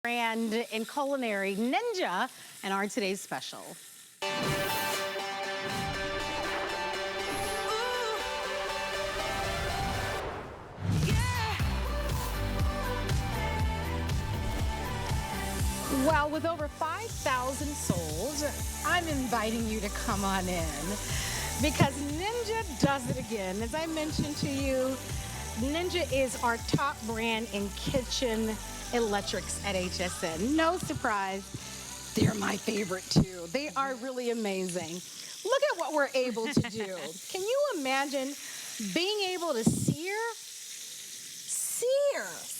Brand in culinary ninja and our today's special. Well, with over 5,000 sold, I'm inviting you to come on in because Ninja does it again. As I mentioned to you, Ninja is our top brand in kitchen electrics at HSN. No surprise, they're my favorite too. They are really amazing. Look at what we're able to do. Can you imagine being able to sear?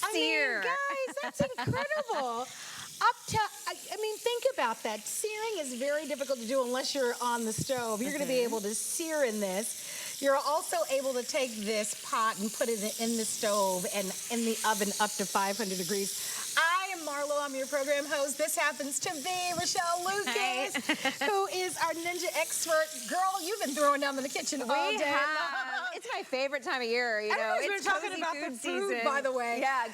I mean, guys, that's incredible. I mean, think about that. Searing is very difficult to do unless you're on the stove. You're going to be able to sear in this. You're also able to take this pot and put it in the stove and in the oven up to 500 degrees. I am Marlo. I'm your program host. This happens to be Rochelle Lucas, who is our Ninja expert. Girl, you've been throwing down in the kitchen all day. It's my favorite time of year, you know. Everyone's been talking about the food, by the way. Yeah.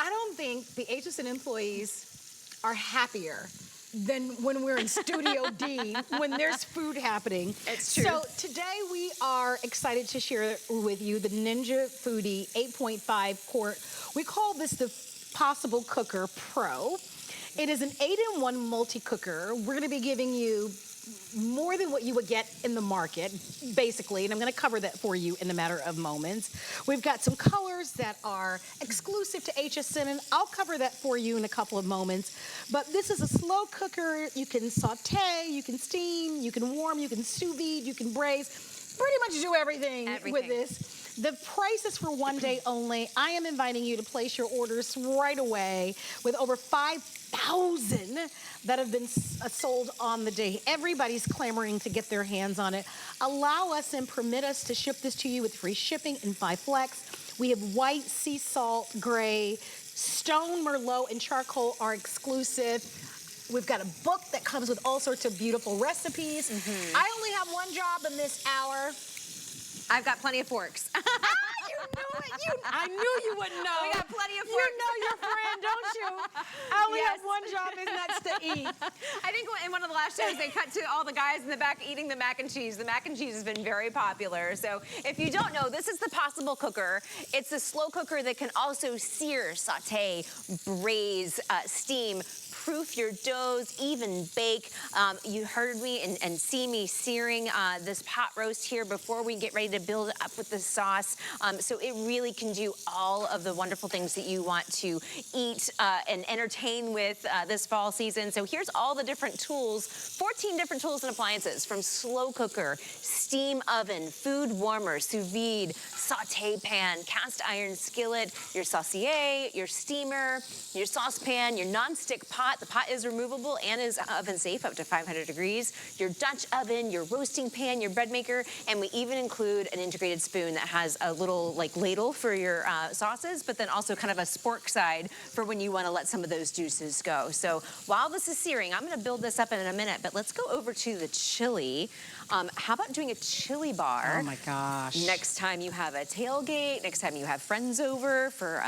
I don't think the HSN employees are happier than when we're in Studio D, when there's food happening. It's true. So today we are excited to share with you the Ninja Foodie 8.5 quart. We call this the Possible Cooker Pro. It is an 8-in-1 multi-cooker. We're gonna be giving you more than what you would get in the market, basically, and I'm going to cover that for you in a matter of moments. We've got some colors that are exclusive to HSN, and I'll cover that for you in a couple of moments. But this is a slow cooker. You can saute, you can steam, you can warm, you can sous vide, you can braise. Pretty much do everything with this. The price is for one day only. I am inviting you to place your orders right away with over 5,000 that have been sold on the day. Everybody's clamoring to get their hands on it. Allow us and permit us to ship this to you with free shipping in 5 flex. We have white, sea salt, gray, stone, merlot, and charcoal are exclusive. We've got a book that comes with all sorts of beautiful recipes. I only have one job in this hour. I've got plenty of forks. You knew it. I knew you would know. We got plenty of forks. You know your friend, don't you? I only have one job, and that's to eat. I think in one of the last shows, they cut to all the guys in the back eating the mac and cheese. The mac and cheese has been very popular. So if you don't know, this is the Possible Cooker. It's a slow cooker that can also sear, saute, braise, steam, proof your doughs, even bake. You heard me and see me searing this pot roast here before we get ready to build it up with the sauce. So it really can do all of the wonderful things that you want to eat and entertain with this fall season. So here's all the different tools, 14 different tools and appliances, from slow cooker, steam oven, food warmer, sous vide, saute pan, cast iron skillet, your saucier, your steamer, your saucepan, your non-stick pot. The pot is removable and is oven safe up to 500 degrees. Your Dutch oven, your roasting pan, your bread maker, and we even include an integrated spoon that has a little like ladle for your sauces, but then also kind of a spork side for when you want to let some of those juices go. So while this is searing, I'm going to build this up in a minute, but let's go over to the chili. How about doing a chili bar? Oh my gosh. Next time you have a tailgate, next time you have friends over for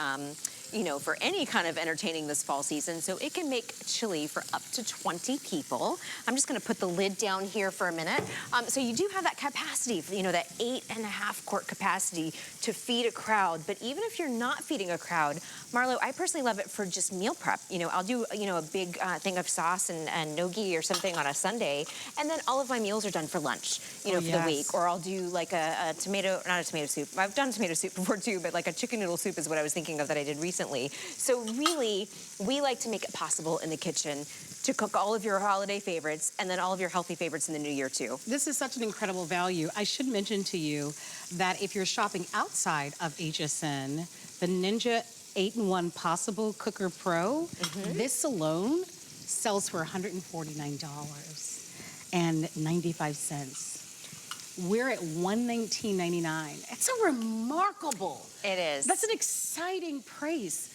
you know, for any kind of entertaining this fall season. So it can make chili for up to 20 people. I'm just gonna put the lid down here for a minute. So you do have that capacity, you know, that 8.5 quart capacity to feed a crowd. But even if you're not feeding a crowd, Marlo, I personally love it for just meal prep. You know, I'll do, you know, a big thing of sauce and gnocchi or something on a Sunday, and then all of my meals are done for lunch, you know, for the week. Or I'll do like a tomato, not a tomato soup. I've done tomato soup before too, but like a chicken noodle soup is what I was thinking of that I did recently. So really, we like to make it possible in the kitchen to cook all of your holiday favorites and then all of your healthy favorites in the new year too. This is such an incredible value. I should mention to you that if you're shopping outside of HSN, the Ninja 8-in-1 Possible Cooker Pro, this alone sells for $149.95. We're at $119.99. It's so remarkable. It is. That's an exciting price.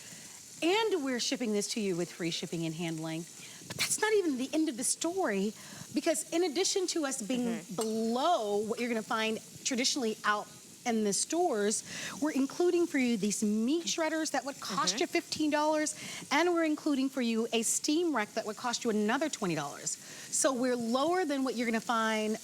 And we're shipping this to you with free shipping and handling. But that's not even the end of the story, because in addition to us being below what you're gonna find traditionally out in the stores, we're including for you these meat shredders that would cost you $15, and we're including for you a steam rack that would cost you another $20. So we're lower than what you're gonna find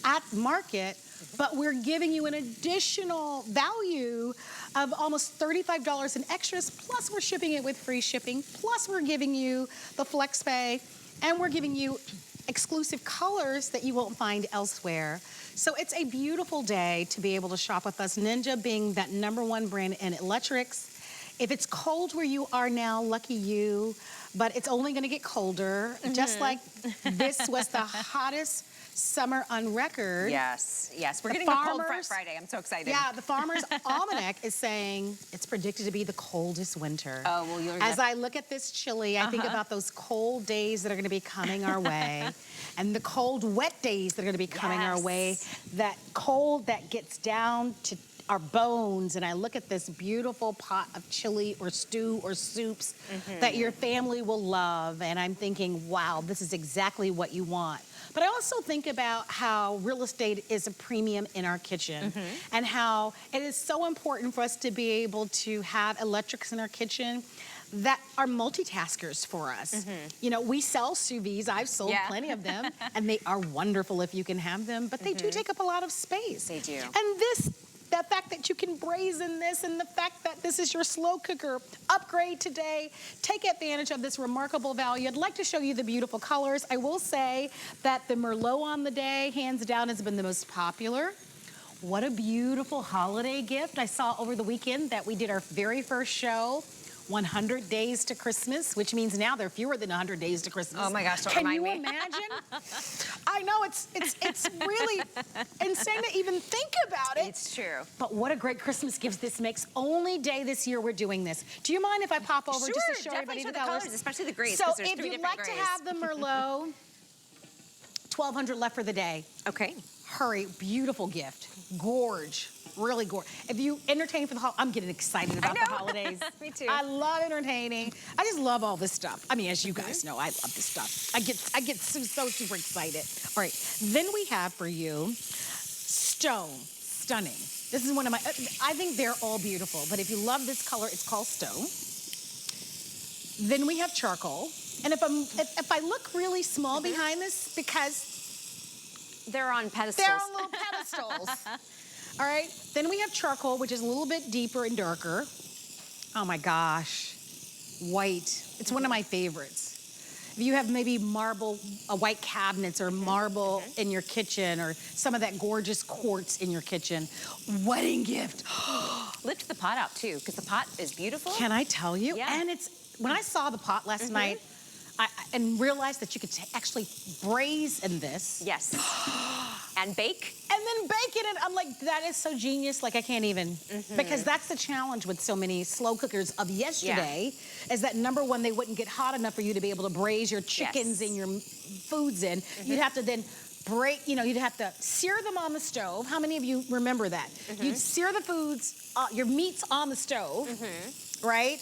at market, but we're giving you an additional value of almost $35 in extras, plus we're shipping it with free shipping, plus we're giving you the flex pay, and we're giving you exclusive colors that you won't find elsewhere. So it's a beautiful day to be able to shop with us. Ninja being that #1 brand in electrics. If it's cold where you are now, lucky you, but it's only gonna get colder. Just like this was the hottest summer on record. Yes, yes. We're getting a cold front Friday. I'm so excited. Yeah, the Farmer's Almanac is saying it's predicted to be the coldest winter. Oh, well, you're... As I look at this chili, I think about those cold days that are going to be coming our way, and the cold, wet days that are going to be coming our way, that cold that gets down to our bones. And I look at this beautiful pot of chili or stew or soups that your family will love, and I'm thinking, wow, this is exactly what you want. But I also think about how real estate is a premium in our kitchen, and how it is so important for us to be able to have electrics in our kitchen that are multitaskers for us. You know, we sell sous vide. I've sold plenty of them, and they are wonderful if you can have them, but they do take up a lot of space. They do. And the fact that you can braise in this, and the fact that this is your slow cooker, upgrade today. Take advantage of this remarkable value. I'd like to show you the beautiful colors. I will say that the Merlot on the day, hands down, has been the most popular. What a beautiful holiday gift. I saw over the weekend that we did our very first show, 100 days to Christmas, which means now there are fewer than 100 days to Christmas. Oh my gosh, don't remind me. Can you imagine? I know, it's really insane to even think about it. It's true. But what a great Christmas gift this makes. Only day this year we're doing this. Do you mind if I pop over just to show everybody the colors? Especially the greens. So there's if three you'd different like grays. to have the Merlot, 1,200 left for the day. Okay. Hurry, beautiful gift. Gorge. Really gorgeous. If you entertain for the holidays, I'm getting excited about the holidays. Me too. I love entertaining. I just love all this stuff. I mean, as you guys know, I love this stuff. I get so super excited. All right, then we have for you Stone. Stunning. This is one of my, I think they're all beautiful, but if you love this color, it's called Stone. Then we have Charcoal. And if I look really small behind this, because they're on pedestals. they're on little pedestals. All right, then we have Charcoal, which is a little bit deeper and darker. Oh my gosh, white. It's one of my favorites. If you have maybe marble, white cabinets or marble in your kitchen, or some of that gorgeous quartz in your kitchen, wedding gift. Lift the pot out too, because the pot is beautiful. Can I tell you? Yeah. And it's, when I saw the pot last night, and realized that you could actually braise in this. Yes. And bake. And then bake it, and I'm like, that is so genius, like I can't even. Because that's the challenge with so many slow cookers of yesterday, is that #1, they wouldn't get hot enough for you to be able to braise your chickens and your foods in. You'd have to then you'd have to sear them on the stove. How many of you remember that? You'd sear the foods, your meats on the stove, right?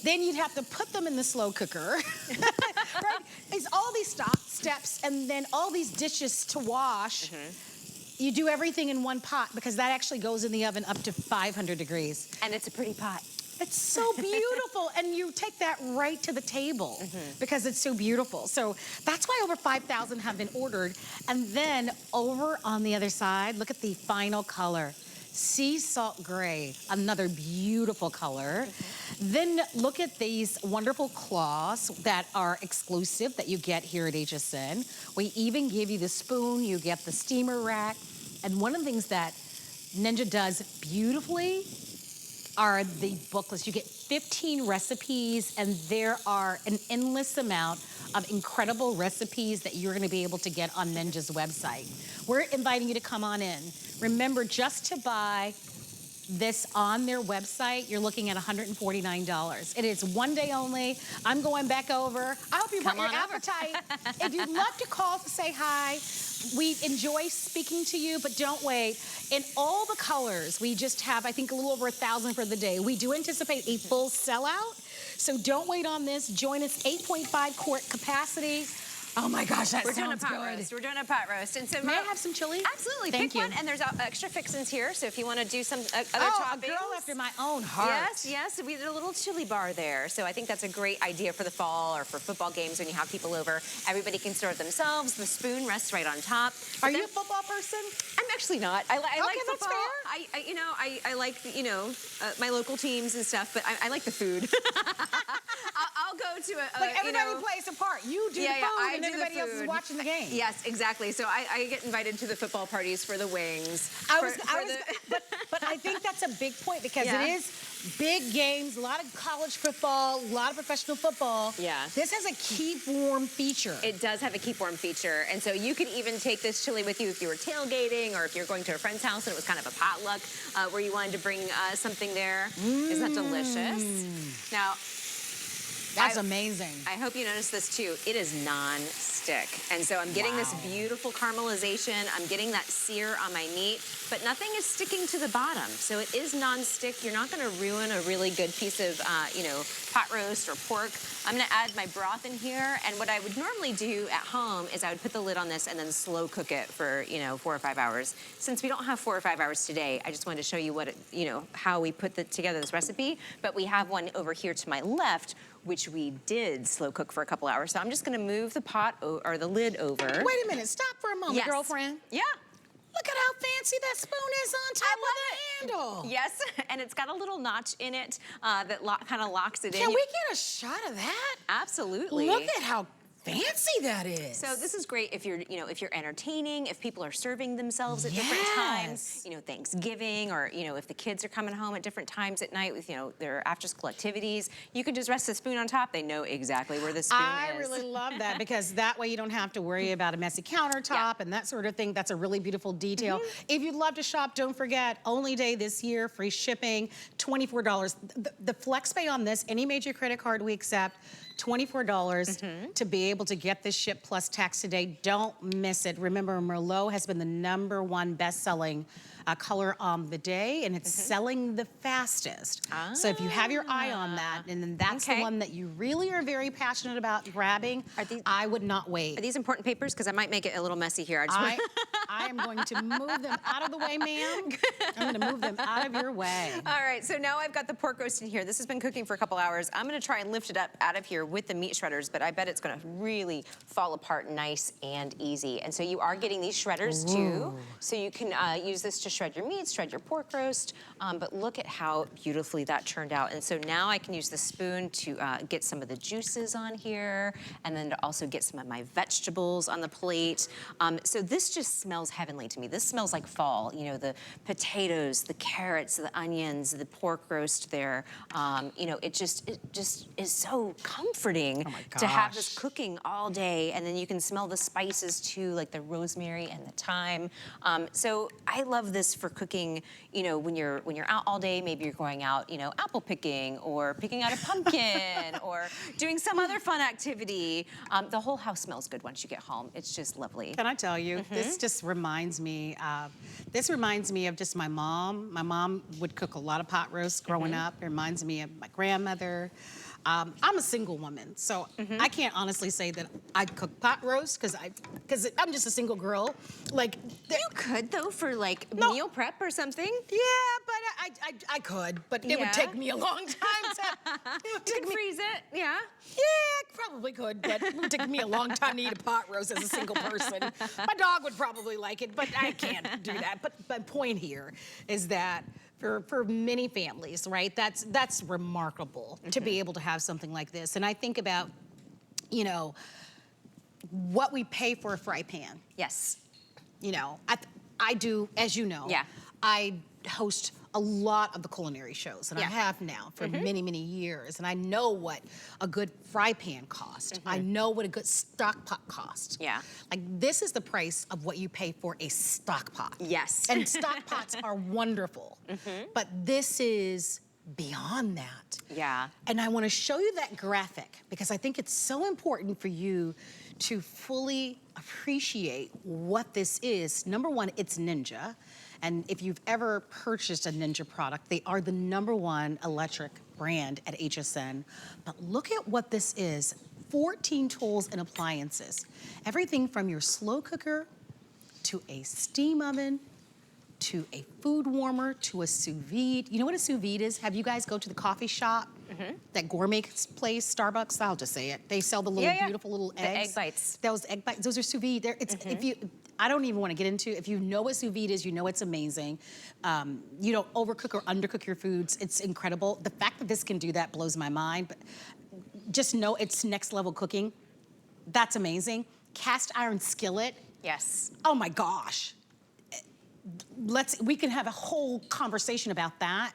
Then you'd have to put them in the slow cooker, right? It's all these steps, and then all these dishes to wash. You do everything in one pot, because that actually goes in the oven up to 500 degrees. And it's a pretty pot. It's so beautiful, and you take that right to the table because it's so beautiful. So that's why over 5,000 have been ordered. And then over on the other side, look at the final color. Sea Salt Gray, another beautiful color. Then look at these wonderful cloths that are exclusive that you get here at HSN. We even give you the spoon, you get the steamer rack. And one of the things that Ninja does beautifully are the booklets. You get 15 recipes, and there are an endless amount of incredible recipes that you're gonna be able to get on Ninja's website. We're inviting you to come on in. Remember, just to buy this on their website, you're looking at $149. It is one day only. I'm going back over. I hope you brought your appetite. If you'd love to call to say hi, we enjoy speaking to you, but don't wait. In all the colors, we just have, I think, a little over 1,000 for the day. We do anticipate a full sellout, so don't wait on this. Join us, 8.5 quart capacity. Oh my gosh, that We're doing a sounds pot good. roast. We're doing a pot roast. And so May I have some chili? Absolutely. Thank Pick you. one, and there's extra fixins here. So if you want to do some other Oh, toppings. a girl after my own heart. Yes, yes. We did a little chili bar there. So I think that's a great idea for the fall or for football games when you have people over. Everybody can serve themselves. The spoon rests right on top. Are you a football person? I'm actually not. I like that's football. fair. I like, my local teams and stuff, but I like the food. I'll go to a, Like everybody plays a part. You do the food I and do the everybody else is food. watching the game. Yes, exactly. So I get invited to the football parties for the wings. But I think that's a big point because Yeah. it is big games, a lot of college football, a lot of professional football. Yeah. This has a keep warm feature. It does have a keep warm feature. And so you could even take this chili with you if you were tailgating or if you're going to a friend's house and it was kind of a potluck where you wanted to bring something there. Isn't that delicious? Now, That's amazing. I hope you notice this too. It is non-stick. And so I'm getting this beautiful caramelization. I'm getting that sear on my meat, but nothing is sticking to the bottom. So it is non-stick. You're not gonna ruin a really good piece of, pot roast or pork. I'm gonna add my broth in here. And what I would normally do at home is I would put the lid on this and then slow cook it for, 4 or 5 hours. Since we don't have 4 or 5 hours today, I just wanted to show you what, how we put together this recipe. But we have one over here to my left, which we did slow cook for a couple hours. So I'm just gonna move the pot or the lid over. Wait a minute, stop for a moment, Yes. girlfriend. Yeah. Look at how fancy that spoon is on top of the handle. Yes, and it's got a little notch in it that kind of locks it in. Can we get a shot of that? Absolutely. Look at how fancy that is. So this is great if you're, if you're entertaining, if people are serving themselves at different times, Thanksgiving, or, if the kids are coming home at different times at night with, their after-school activities, you can just rest the spoon on top. They know exactly where the spoon is. I really love that because that way you don't have to worry about a messy countertop and that sort of thing. That's a really beautiful detail. If you'd love to shop, don't forget, only day this year, free shipping, $24. The flex pay on this, any major credit card we accept, $24 to be able to get this shipped plus tax today. Don't miss it. Remember, Merlot has been the #1 best-selling color on the day, and it's selling the fastest. So if you have your eye on that, and then that's the one that you really are very passionate about grabbing, I would not wait. Are these important papers? Because I might make it a little messy here. I am going to move them out of the way, ma'am. I'm going to move them out of your way. All right, so now I've got the pork roast in here. This has been cooking for a couple hours. I'm going to try and lift it up out of here with the meat shredders, but I bet it's going to really fall apart nice and easy. And so you are getting these shredders too, so you can use this to shred your meat, shred your pork roast, but look at how beautifully that turned out. And so now I can use the spoon to get some of the juices on here, and then to also get some of my vegetables on the plate. So this just smells heavenly to me. This smells like fall. The potatoes, the carrots, the onions, the pork roast there. It just is so comforting to have this cooking all day, and then you can smell the spices too, like the rosemary and the thyme. So I love this for cooking, when you're out all day. Maybe you're going out, apple picking or picking out a pumpkin or doing some other fun activity. The whole house smells good once you get home. It's just lovely. Can I tell you, this just reminds me of just my mom. My mom would cook a lot of pot roasts growing up. It reminds me of my grandmother. I'm a single woman, so I can't honestly say that I cook pot roast because I'm just a single girl. You could though for meal prep or something. Yeah, but I could, but it would take me a long time You could freeze it, yeah. Yeah, I probably could, but it would take me a long time to eat a pot roast as a single person. My dog would probably like it, but I can't do that. But my point here is that for many families, right, that's remarkable to be able to have something like this. And I think about, what we pay for a fry pan. Yes. I do, as you know, Yeah. I host a lot of the culinary shows, and I have now for many, many years. And I know what a good fry pan costs. I know what a good stock pot costs. Yeah. This is the price of what you pay for a stock pot. Yes. And stock pots are wonderful. But this is beyond that. Yeah. And I want to show you that graphic because I think it's so important for you to fully appreciate what this is. Number one, it's Ninja. And if you've ever purchased a Ninja product, they are the #1 electric brand at HSN. But look at what this is. 14 tools and appliances. Everything from your slow cooker to a steam oven, to a food warmer, to a sous vide. You know what a sous vide is? Have you guys go to the coffee shop? That gourmet place, Starbucks, I'll just say it. They sell the little beautiful little eggs. The egg bites. Those egg bites, those are sous vide. I don't even want to get into, if you know what sous vide is, you know it's amazing. You don't overcook or undercook your foods. It's incredible. The fact that this can do that blows my mind, but just know it's next level cooking. That's amazing. Cast iron skillet. Yes. Oh my gosh. We can have a whole conversation about that.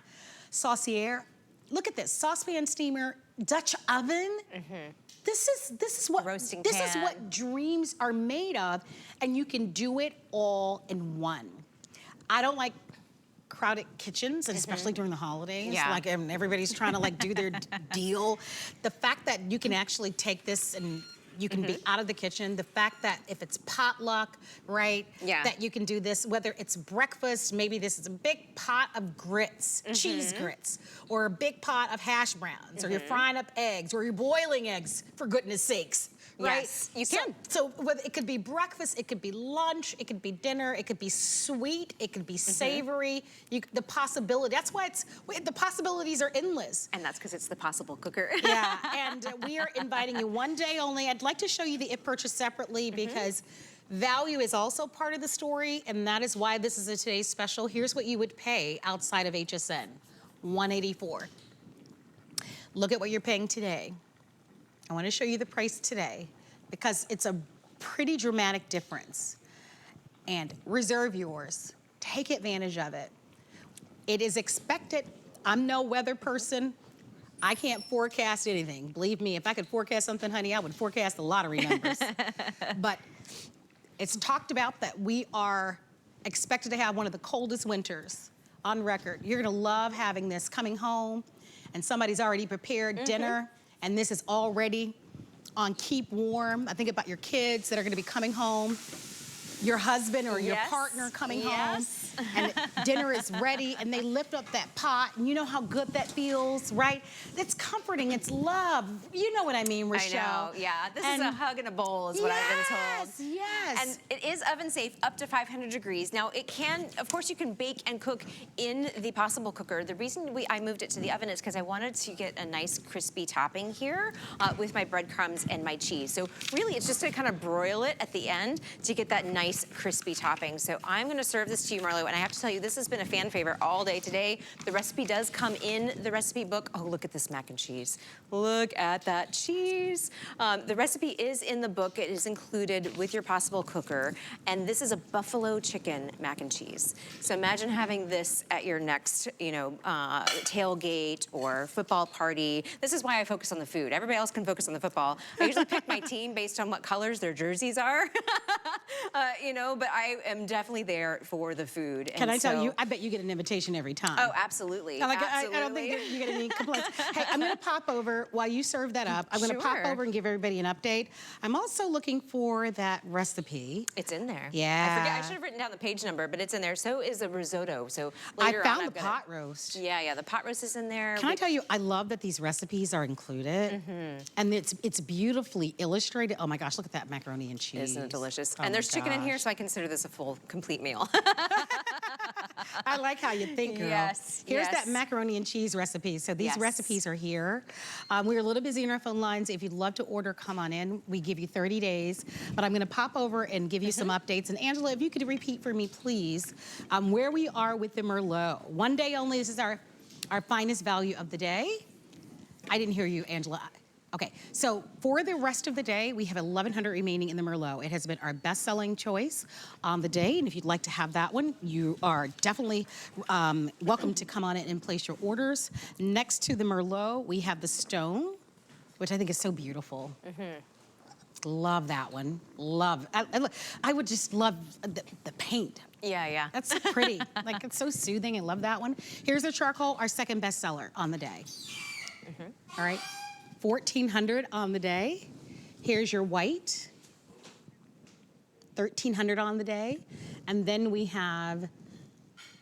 Saucier, look at this, saucepan steamer, Dutch oven. This is what Roasting this pan. is what dreams are made of, and you can do it all in one. I don't like crowded kitchens, and especially during the holidays. Yeah. Like everybody's trying to like do their deal. The fact that you can actually take this and you can be out of the kitchen. The fact that if it's potluck, right? Yeah. That you can do this, whether it's breakfast, maybe this is a big pot of grits, cheese grits, or a big pot of hash browns, or you're frying up eggs, or you're boiling eggs, for goodness sakes, right? Yes, you can. So whether it could be breakfast, it could be lunch, it could be dinner, it could be sweet, it could be savory. The possibility, that's why the possibilities are endless. And that's because it's the possible cooker. Yeah, and we are inviting you one day only. I'd like to show you the It purchase separately because value is also part of the story, and that is why this is a today's special. Here's what you would pay outside of HSN, $184. Look at what you're paying today. I want to show you the price today because it's a pretty dramatic difference. And reserve yours. Take advantage of it. It is expected. I'm no weather person. I can't forecast anything. Believe me, if I could forecast something, honey, I would forecast the lottery numbers. But it's talked about that we are expected to have one of the coldest winters on record. You're gonna love having this coming home, and somebody's already prepared dinner, and this is already on keep warm. I think about your kids that are gonna be coming home, your husband or your partner coming home, and dinner is ready, and they lift up that pot, and you know how good that feels, right? It's comforting, it's love. You know what I mean, Rochelle. I know, yeah. This is a hug in a bowl is what I've been told. Yes. And it is oven safe up to 500 degrees. Now it can, of course you can bake and cook in the possible cooker. The reason I moved it to the oven is because I wanted to get a nice crispy topping here with my breadcrumbs and my cheese. So really it's just to kind of broil it at the end to get that nice crispy topping. So I'm gonna serve this to you, Marlo, and I have to tell you, this has been a fan favorite all day today. The recipe does come in the recipe book. Oh, look at this mac and cheese. Look at that cheese. The recipe is in the book. It is included with your possible cooker, and this is a buffalo chicken mac and cheese. So imagine having this at your next, tailgate or football party. This is why I focus on the food. Everybody else can focus on the football. I usually pick my team based on what colors their jerseys are. But I am definitely there for the food. Can I tell you, I bet you get an invitation every time. Oh, absolutely. I don't think you're gonna need complaints. Hey, I'm gonna pop over while you serve that up. I'm gonna pop over and give everybody an update. I'm also looking for that recipe. It's in there. Yeah. I should have written down the page number, but it's in there. So is a risotto. So I later found on, the pot roast. Yeah, the pot roast is in there. Can I tell you, I love that these recipes are included. And it's beautifully illustrated. Oh my gosh, look at that macaroni and cheese. Isn't it delicious? Oh and there's chicken in here, gosh. so I consider this a full, complete meal. I like how you think, girl. Yes, Here's yes. that macaroni and cheese recipe. So these Yes. recipes are here. We're a little busy in our phone lines. If you'd love to order, come on in. We give you 30 days. But I'm gonna pop over and give you some updates. And Angela, if you could repeat for me, please, where we are with the Merlot. One day only, this is our finest value of the day. I didn't hear you, Angela. Okay, so for the rest of the day, we have 1,100 remaining in the Merlot. It has been our best-selling choice on the day, and if you'd like to have that one, you are definitely welcome to come on in and place your orders. Next to the Merlot, we have the Stone, which I think is so beautiful. Love that one. Love. I would just love the paint. Yeah. That's so pretty. Like, it's so soothing. I love that one. Here's the charcoal, our second bestseller on the day. All right. 1,400 on the day. Here's your white. 1,300 on the day. And then we have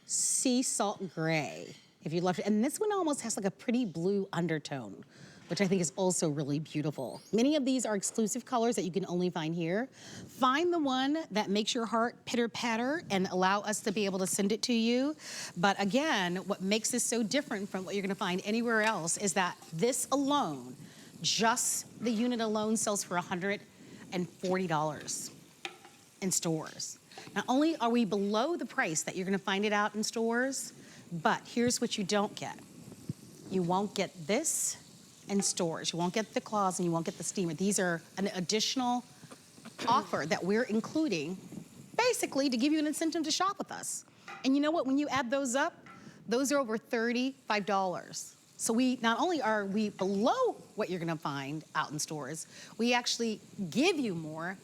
sea salt gray, if you'd love to. And this one almost has like a pretty blue undertone. which I think is also really beautiful. Many of these are exclusive colors that you can only find here. Find the one that makes your heart pitter-patter and allow us to be able to send it to you. But again, what makes this so different from what you're gonna find anywhere else is that this alone, just the unit alone, sells for $140 in stores. Not only are we below the price that you're gonna find it out in stores, but here's what you don't get. You won't get this in stores. You won't get the claws and you won't get the steamer. These are an additional offer that we're including basically to give you an incentive to shop with us. And you know what, when you add those up, those are over $35. So not only are we below what you're gonna find out in stores, we actually give you more,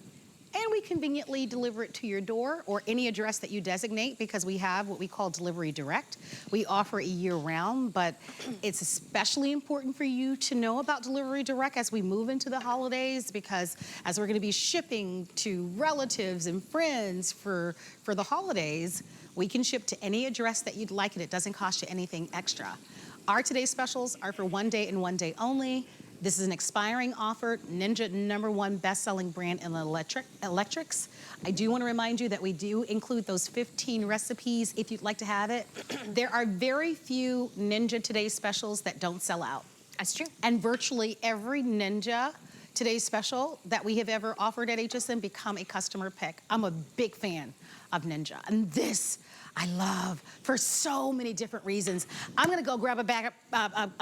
and we conveniently deliver it to your door or any address that you designate, because we have what we call delivery direct. We offer it year round, but it's especially important for you to know about delivery direct as we move into the holidays, because as we're gonna be shipping to relatives and friends for the holidays, we can ship to any address that you'd like, and it doesn't cost you anything extra. Our today's specials are for one day and one day only. This is an expiring offer. Ninja, #1 best-selling brand in electrics. I do want to remind you that we do include those 15 recipes if you'd like to have it. There are very few Ninja Today specials that don't sell out. That's true. And virtually every Ninja Today special that we have ever offered at HSN become a customer pick. I'm a big fan of Ninja, and this I love for so many different reasons. I'm gonna go grab a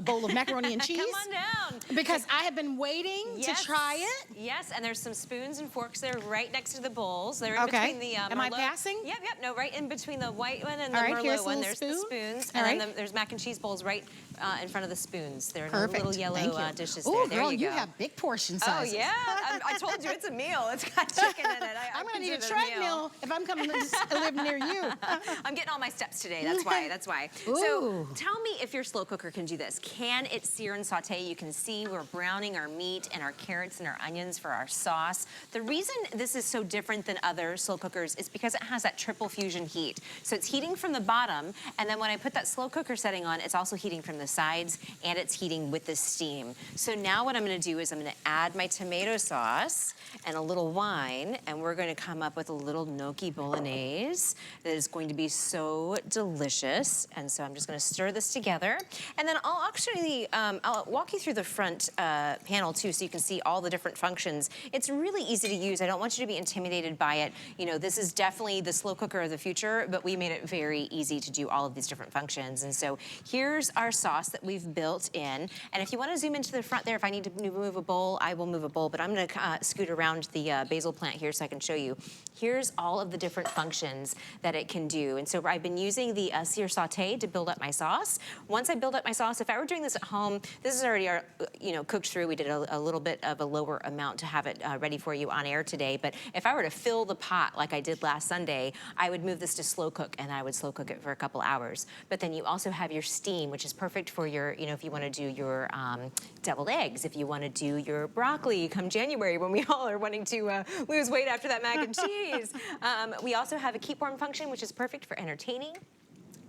bowl of macaroni and cheese. Come on down. Because I have been waiting to try it. Yes, and there's some spoons and forks there right next to the bowls. They're in Okay. between the Am I passing? Yep, no, right in between the white one and the All right, here's Merlot a one. little There's the spoon. spoons, All and right. then there's mac and cheese bowls right in front of the spoons. They're in the Perfect. little yellow Thank you. dishes Ooh, there. girl, There you go. have big portion Oh sizes. yeah, I told you it's a meal. It's got chicken in it. I'm gonna need a consider it treadmill if I'm coming to live near you. I'm getting all my steps today. That's why. So Ooh. tell me if your slow cooker can do this. Can it sear and saute? You can see we're browning our meat and our carrots and our onions for our sauce. The reason this is so different than other slow cookers is because it has that triple fusion heat. So it's heating from the bottom, and then when I put that slow cooker setting on, it's also heating from the sides, and it's heating with the steam. So now what I'm gonna do is I'm gonna add my tomato sauce and a little wine, and we're gonna come up with a little gnocchi bolognese that is going to be so delicious. And so I'm just gonna stir this together. And then I'll actually, I'll walk you through the front panel too, so you can see all the different functions. It's really easy to use. I don't want you to be intimidated by it. You know, this is definitely the slow cooker of the future, but we made it very easy to do all of these different functions. And so here's our sauce that we've built in. And if you wanna zoom into the front there, if I need to move a bowl, I will move a bowl, but I'm gonna scoot around the basil plant here so I can show you. Here's all of the different functions that it can do. And so I've been using the sear saute to build up my sauce. Once I build up my sauce, if I were doing this at home, this is already cooked through. We did a little bit of a lower amount to have it ready for you on air today. But if I were to fill the pot like I did last Sunday, I would move this to slow cook, and I would slow cook it for a couple hours. But then you also have your steam, which is perfect for your, if you want to do your deviled eggs, if you want to do your broccoli come January when we all are wanting to lose weight after that mac and cheese. We also have a keep warm function, which is perfect for entertaining.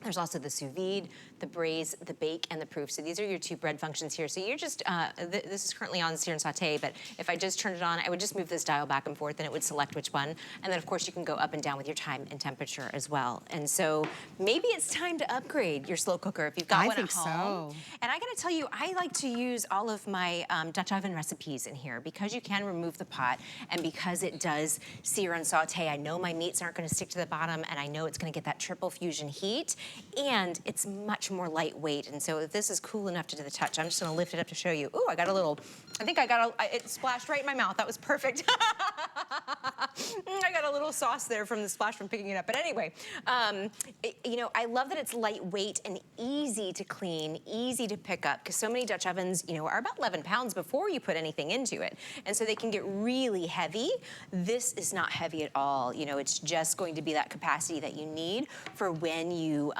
There's also the sous vide, the braise, the bake, and the proof. So these are your two bread functions here. So you're just, this is currently on sear and saute, but if I just turned it on, I would just move this dial back and forth and it would select which one. And then of course you can go up and down with your time and temperature as well. And so maybe it's time to upgrade your slow cooker if you've got one at home. I think so. And I gotta tell you, I like to use all of my Dutch oven recipes in here because you can remove the pot and because it does sear and saute. I know my meats aren't gonna stick to the bottom and I know it's gonna get that triple fusion heat. And it's much more lightweight. And so if this is cool enough to do the touch, I'm just gonna lift it up to show you. Ooh, I got a little, it splashed right in my mouth. That was perfect. I got a little sauce there from the splash from picking it up. But anyway, I love that it's lightweight and easy to clean, easy to pick up, because so many Dutch ovens, are about 11 pounds before you put anything into it. And so they can get really heavy. This is not heavy at all. It's just going to be that capacity that you need for when you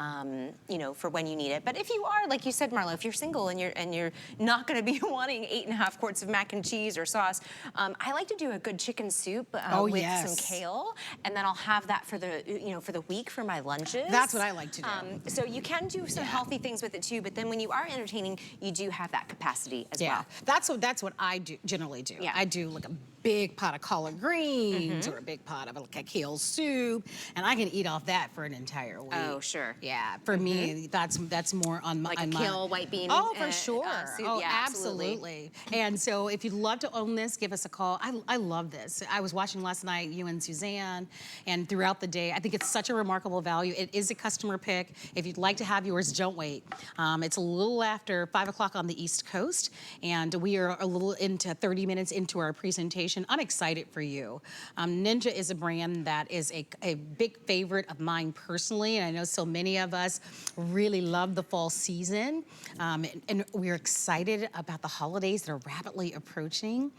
you know, for when you need it. But if you are, like you said, Marlo, if you're single and you're not going to be wanting 8.5 quarts of mac and cheese or sauce, I like to do a good chicken soup with some kale, and then I'll have that for the for the week for my lunches. That's what I like to do. So you can do some healthy things with it too, but then when you are entertaining, you do have that capacity as well. That's what I do generally do. Yeah. I do like a big pot of collard greens or a big pot of like a kale soup, and I can eat off that for an entire week. Oh, sure. Yeah, for me, that's more on my... Like a kale white bean for sure. soup. Oh, Yeah, absolutely. And so if you'd love to own this, give us a call. I love this. I was watching last night, you and Suzanne, and throughout the day, I think it's such a remarkable value. It is a customer pick. If you'd like to have yours, don't wait. It's a little after 5 o'clock on the East Coast, and we are a little into 30 minutes into our presentation. I'm excited for you. Ninja is a brand that is a big favorite of mine personally, and I know so many of us really love the fall season, and we're excited about the holidays that are rapidly approaching.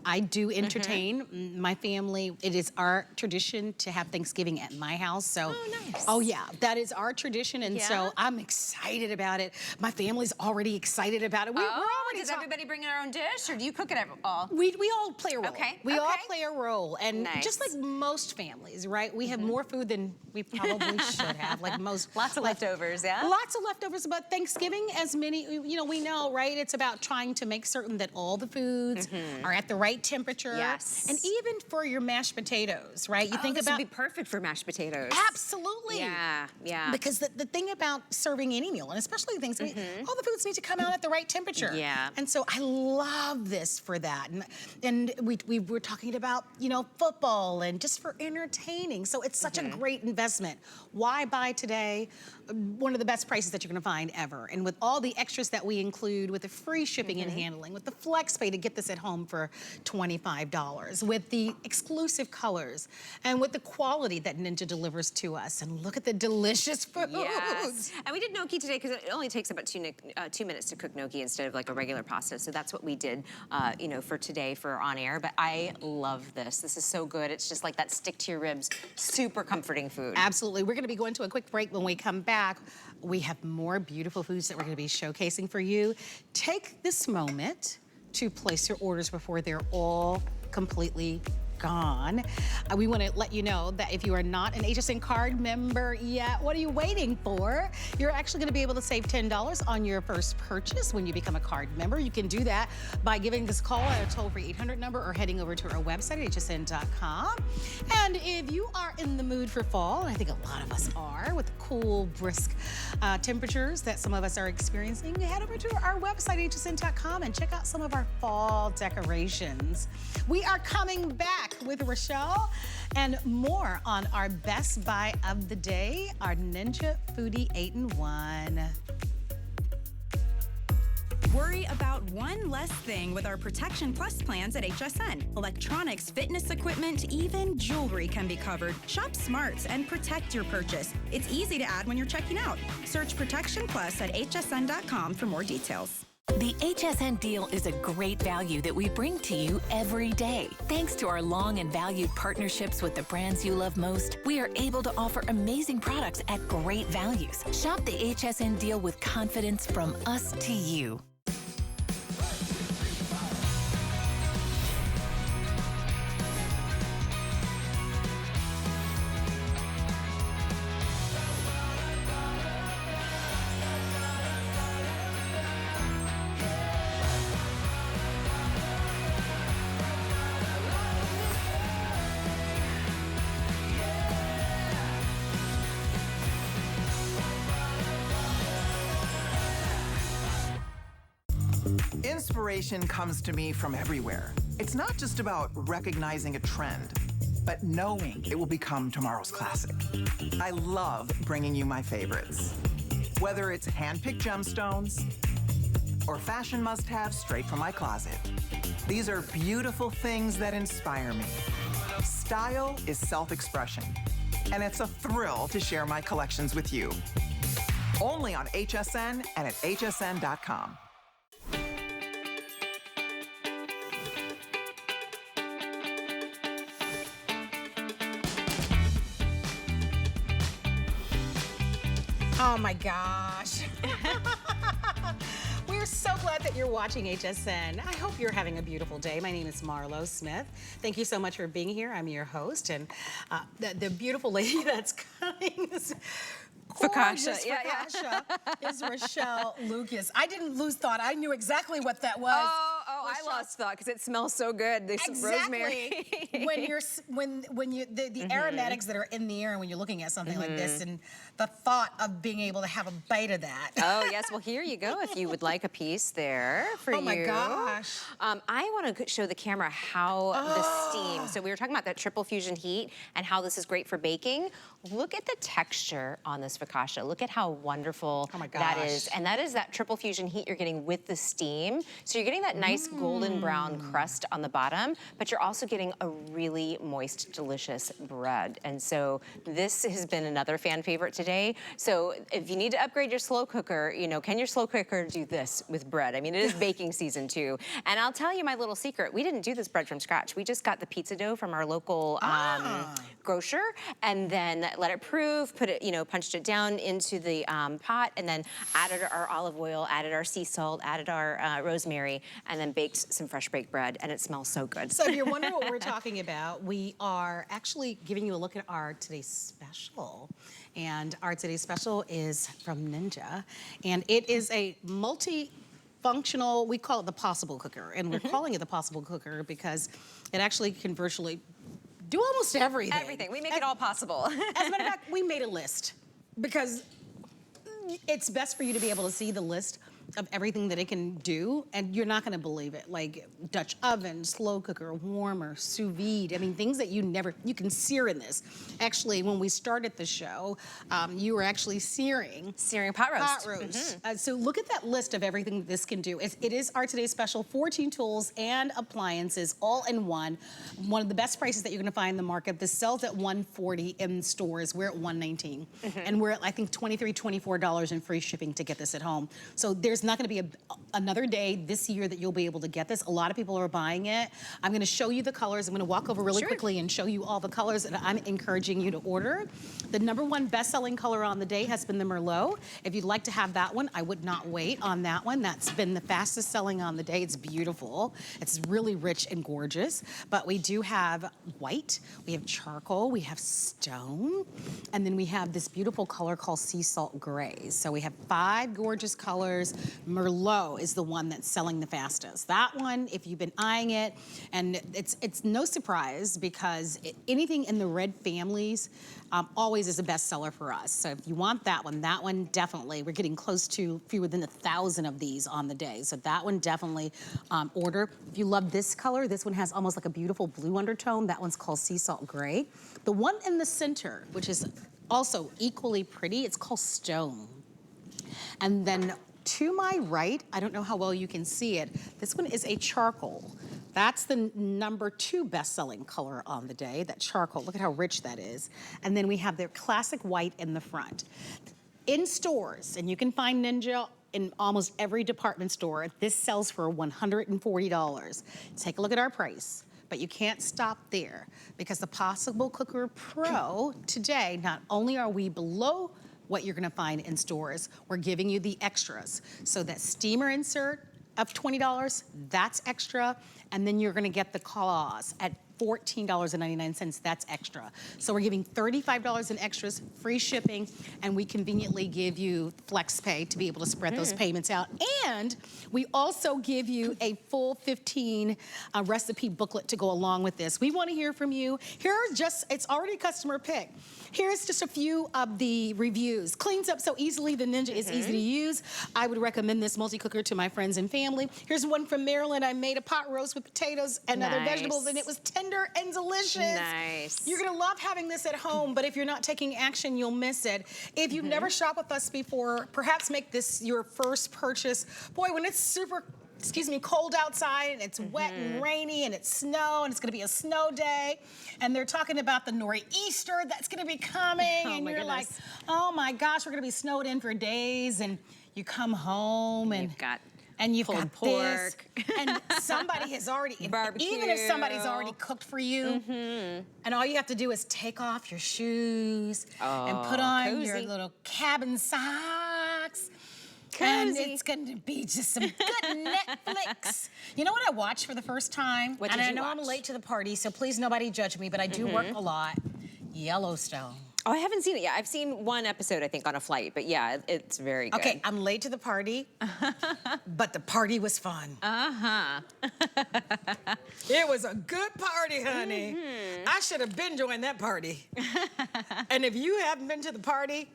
I do entertain my family. It is our tradition to have Thanksgiving at my house. So, nice. Oh yeah, that is our tradition, and so I'm excited about it. My family's already excited about it. We're already does everybody bring their own dish, or do you cook it all? We all play a role. Okay. We all play a role, and Nice. just like most families, right? We have more food than we probably should have. Like most, Lots of leftovers, yeah? Lots of leftovers. But Thanksgiving, as many, we know, right? It's about trying to make certain that all the foods are at the right temperature. Yes. And even for your mashed potatoes, right? You think this about would be perfect for mashed potatoes. absolutely. Yeah. Because the thing about serving any meal, and especially Thanksgiving, all the foods need to come out at the right temperature. Yeah. And so I love this for that. And we were talking about, football and just for entertaining. So it's such a great investment. Why buy today? One of the best prices that you're gonna find ever. And with all the extras that we include, with the free shipping and handling, with the flex pay to get this at home for $25, with the exclusive colors, and with the quality that Ninja delivers to us. And look at the delicious food. Yes. And we did gnocchi today because it only takes about 2 minutes to cook gnocchi instead of like a regular pasta. So that's what we did, for today for on air. But I love this. This is so good. It's just like that stick to your ribs, super comforting food. Absolutely. We're going to be going to a quick break. When we come back, we have more beautiful foods that we're going to be showcasing for you. Take this moment to place your orders before they're all completely gone. We want to let you know that if you are not an HSN card member yet, what are you waiting for? You're actually going to be able to save $10 on your first purchase when you become a card member. You can do that by giving us a call at a toll-free 800 number or heading over to our website at hsn.com. And if you are in the mood for fall, and I think a lot of us are, with the cool, brisk temperatures that some of us are experiencing, head over to our website, hsn.com, and check out some of our fall decorations. We are coming back with Rochelle and more on our best buy of the day, our Ninja Foodie 8-in-1. Worry about one less thing with our Protection Plus plans at HSN. Electronics, fitness equipment, even jewelry can be covered. Shop smarts and protect your purchase. It's easy to add when you're checking out. Search Protection Plus at hsn.com for more details. The HSN deal is a great value that we bring to you every day. Thanks to our long and valued partnerships with the brands you love most, we are able to offer amazing products at great values. Shop the HSN deal with confidence from us to you. Inspiration comes to me from everywhere. It's not just about recognizing a trend, but knowing it will become tomorrow's classic. I love bringing you my favorites. Whether it's hand-picked gemstones or fashion must-haves straight from my closet, these are beautiful things that inspire me. Style is self-expression, and it's a thrill to share my collections with you. Only on HSN and at hsn.com. Oh my gosh. We're so glad that you're watching HSN. I hope you're having a beautiful day. My name is Marlo Smith. Thank you so much for being here. I'm your host, and the beautiful lady that's coming is gorgeous Fakasha is Rochelle Lucas. I didn't lose thought. I knew exactly what that was. I lost thought because it smells so good. There's some rosemary. when you the aromatics that are in the air, and when you're looking at something like this, and the thought of being able to have a bite of that. Oh yes, well here you go. If you would like a piece there for you. Oh my gosh. I want to show the camera how the steam. So we were talking about that triple fusion heat and how this is great for baking. Look at the texture on this focaccia. Look at how wonderful that is. And that is that triple fusion heat you're getting with the steam. So you're getting that nice golden brown crust on the bottom, but you're also getting a really moist, delicious bread. And so this has been another fan favorite today. So if you need to upgrade your slow cooker, you know, can your slow cooker do this with bread? I mean, it is baking season too. And I'll tell you my little secret. We didn't do this bread from scratch. We just got the pizza dough from our local grocer, and then let it proof, put it, you know, punched it down into the pot, and then added our olive oil, added our sea salt, added our rosemary, and then baked some fresh baked bread, and it smells so good. So if you're wondering what we're talking about, we are actually giving you a look at our today's special. And our today's special is from Ninja, and it is a multi-functional, we call it the possible cooker, and we're calling it the possible cooker because it actually can virtually do almost everything. Everything. We make it all possible. As a matter of fact, we made a list because it's best for you to be able to see the list of everything that it can do, and you're not gonna believe it. Like Dutch oven, slow cooker, warmer, sous vide. I mean, things that you can sear in this. Actually, when we started the show, you were actually searing pot roast. So look at that list of everything this can do. It is our today's special, 14 tools and appliances all in one. One of the best prices that you're gonna find in the market. This sells at $140 in stores. We're at $119. And we're at, I think, $23, $24 in free shipping to get this at home. So there's not gonna be another day this year that you'll be able to get this. A lot of people are buying it. I'm gonna show you the colors. I'm gonna walk over really quickly and show you all the colors that I'm encouraging you to order. The #1 best-selling color on the day has been the Merlot. If you'd like to have that one, I would not wait on that one. That's been the fastest selling on the day. It's beautiful. It's really rich and gorgeous. But we do have white, we have charcoal, we have stone, and then we have this beautiful color called sea salt gray. So we have 5 gorgeous colors. Merlot is the one that's selling the fastest. That one, if you've been eyeing it, and it's no surprise because anything in the red families always is a bestseller for us. So if you want that one definitely, we're getting close to fewer than 1,000 of these on the day. So that one definitely order. If you love this color, this one has almost like a beautiful blue undertone. That one's called sea salt gray. The one in the center, which is also equally pretty, it's called stone. And then to my right, I don't know how well you can see it, this one is a charcoal. That's the #2 best-selling color on the day, that charcoal. Look at how rich that is. And then we have their classic white in the front. In stores, and you can find Ninja in almost every department store, this sells for $140. Take a look at our price. But you can't stop there because the Possible Cooker Pro today, not only are we below what you're gonna find in stores, we're giving you the extras. So that steamer insert of $20, that's extra, and then you're gonna get the claws at $14.99, that's extra. So we're giving $35 in extras, free shipping, and we conveniently give you flex pay to be able to spread those payments out. And we also give you a full 15 recipe booklet to go along with this. We wanna hear from you. Here are it's already customer pick. Here's just a few of the reviews. Cleans up so easily, the Ninja is easy to use. I would recommend this multi-cooker to my friends and family. Here's one from Maryland. I made a pot roast with potatoes and other vegetables, and it was tender and delicious. Nice. You're gonna love having this at home, but if you're not taking action, you'll miss it. If you've never shopped with us before, perhaps make this your first purchase. Boy, when it's super cold outside and it's wet and rainy and it's snow and it's gonna be a snow day and they're talking about the nor'easter that's gonna be coming and you're like, oh my gosh, we're gonna be snowed in for days, and you come home and you've got And you've pulled got pork. this, and somebody has already, even if somebody's already cooked for you, and all you have to do is take off your shoes and put on your cozy. little cabin socks. And it's going to be just some good Netflix. You know what I watched for the first time? What and did I you know I'm watch? late to the party, so please nobody judge me, but I do work a lot. Yellowstone. Oh, I haven't seen it yet. I've seen one episode, I think, on a flight, but yeah, it's very good. Okay, I'm late to the party, but the party was fun. It was a good party, honey. I should have been joining that party. And if you haven't been to the party,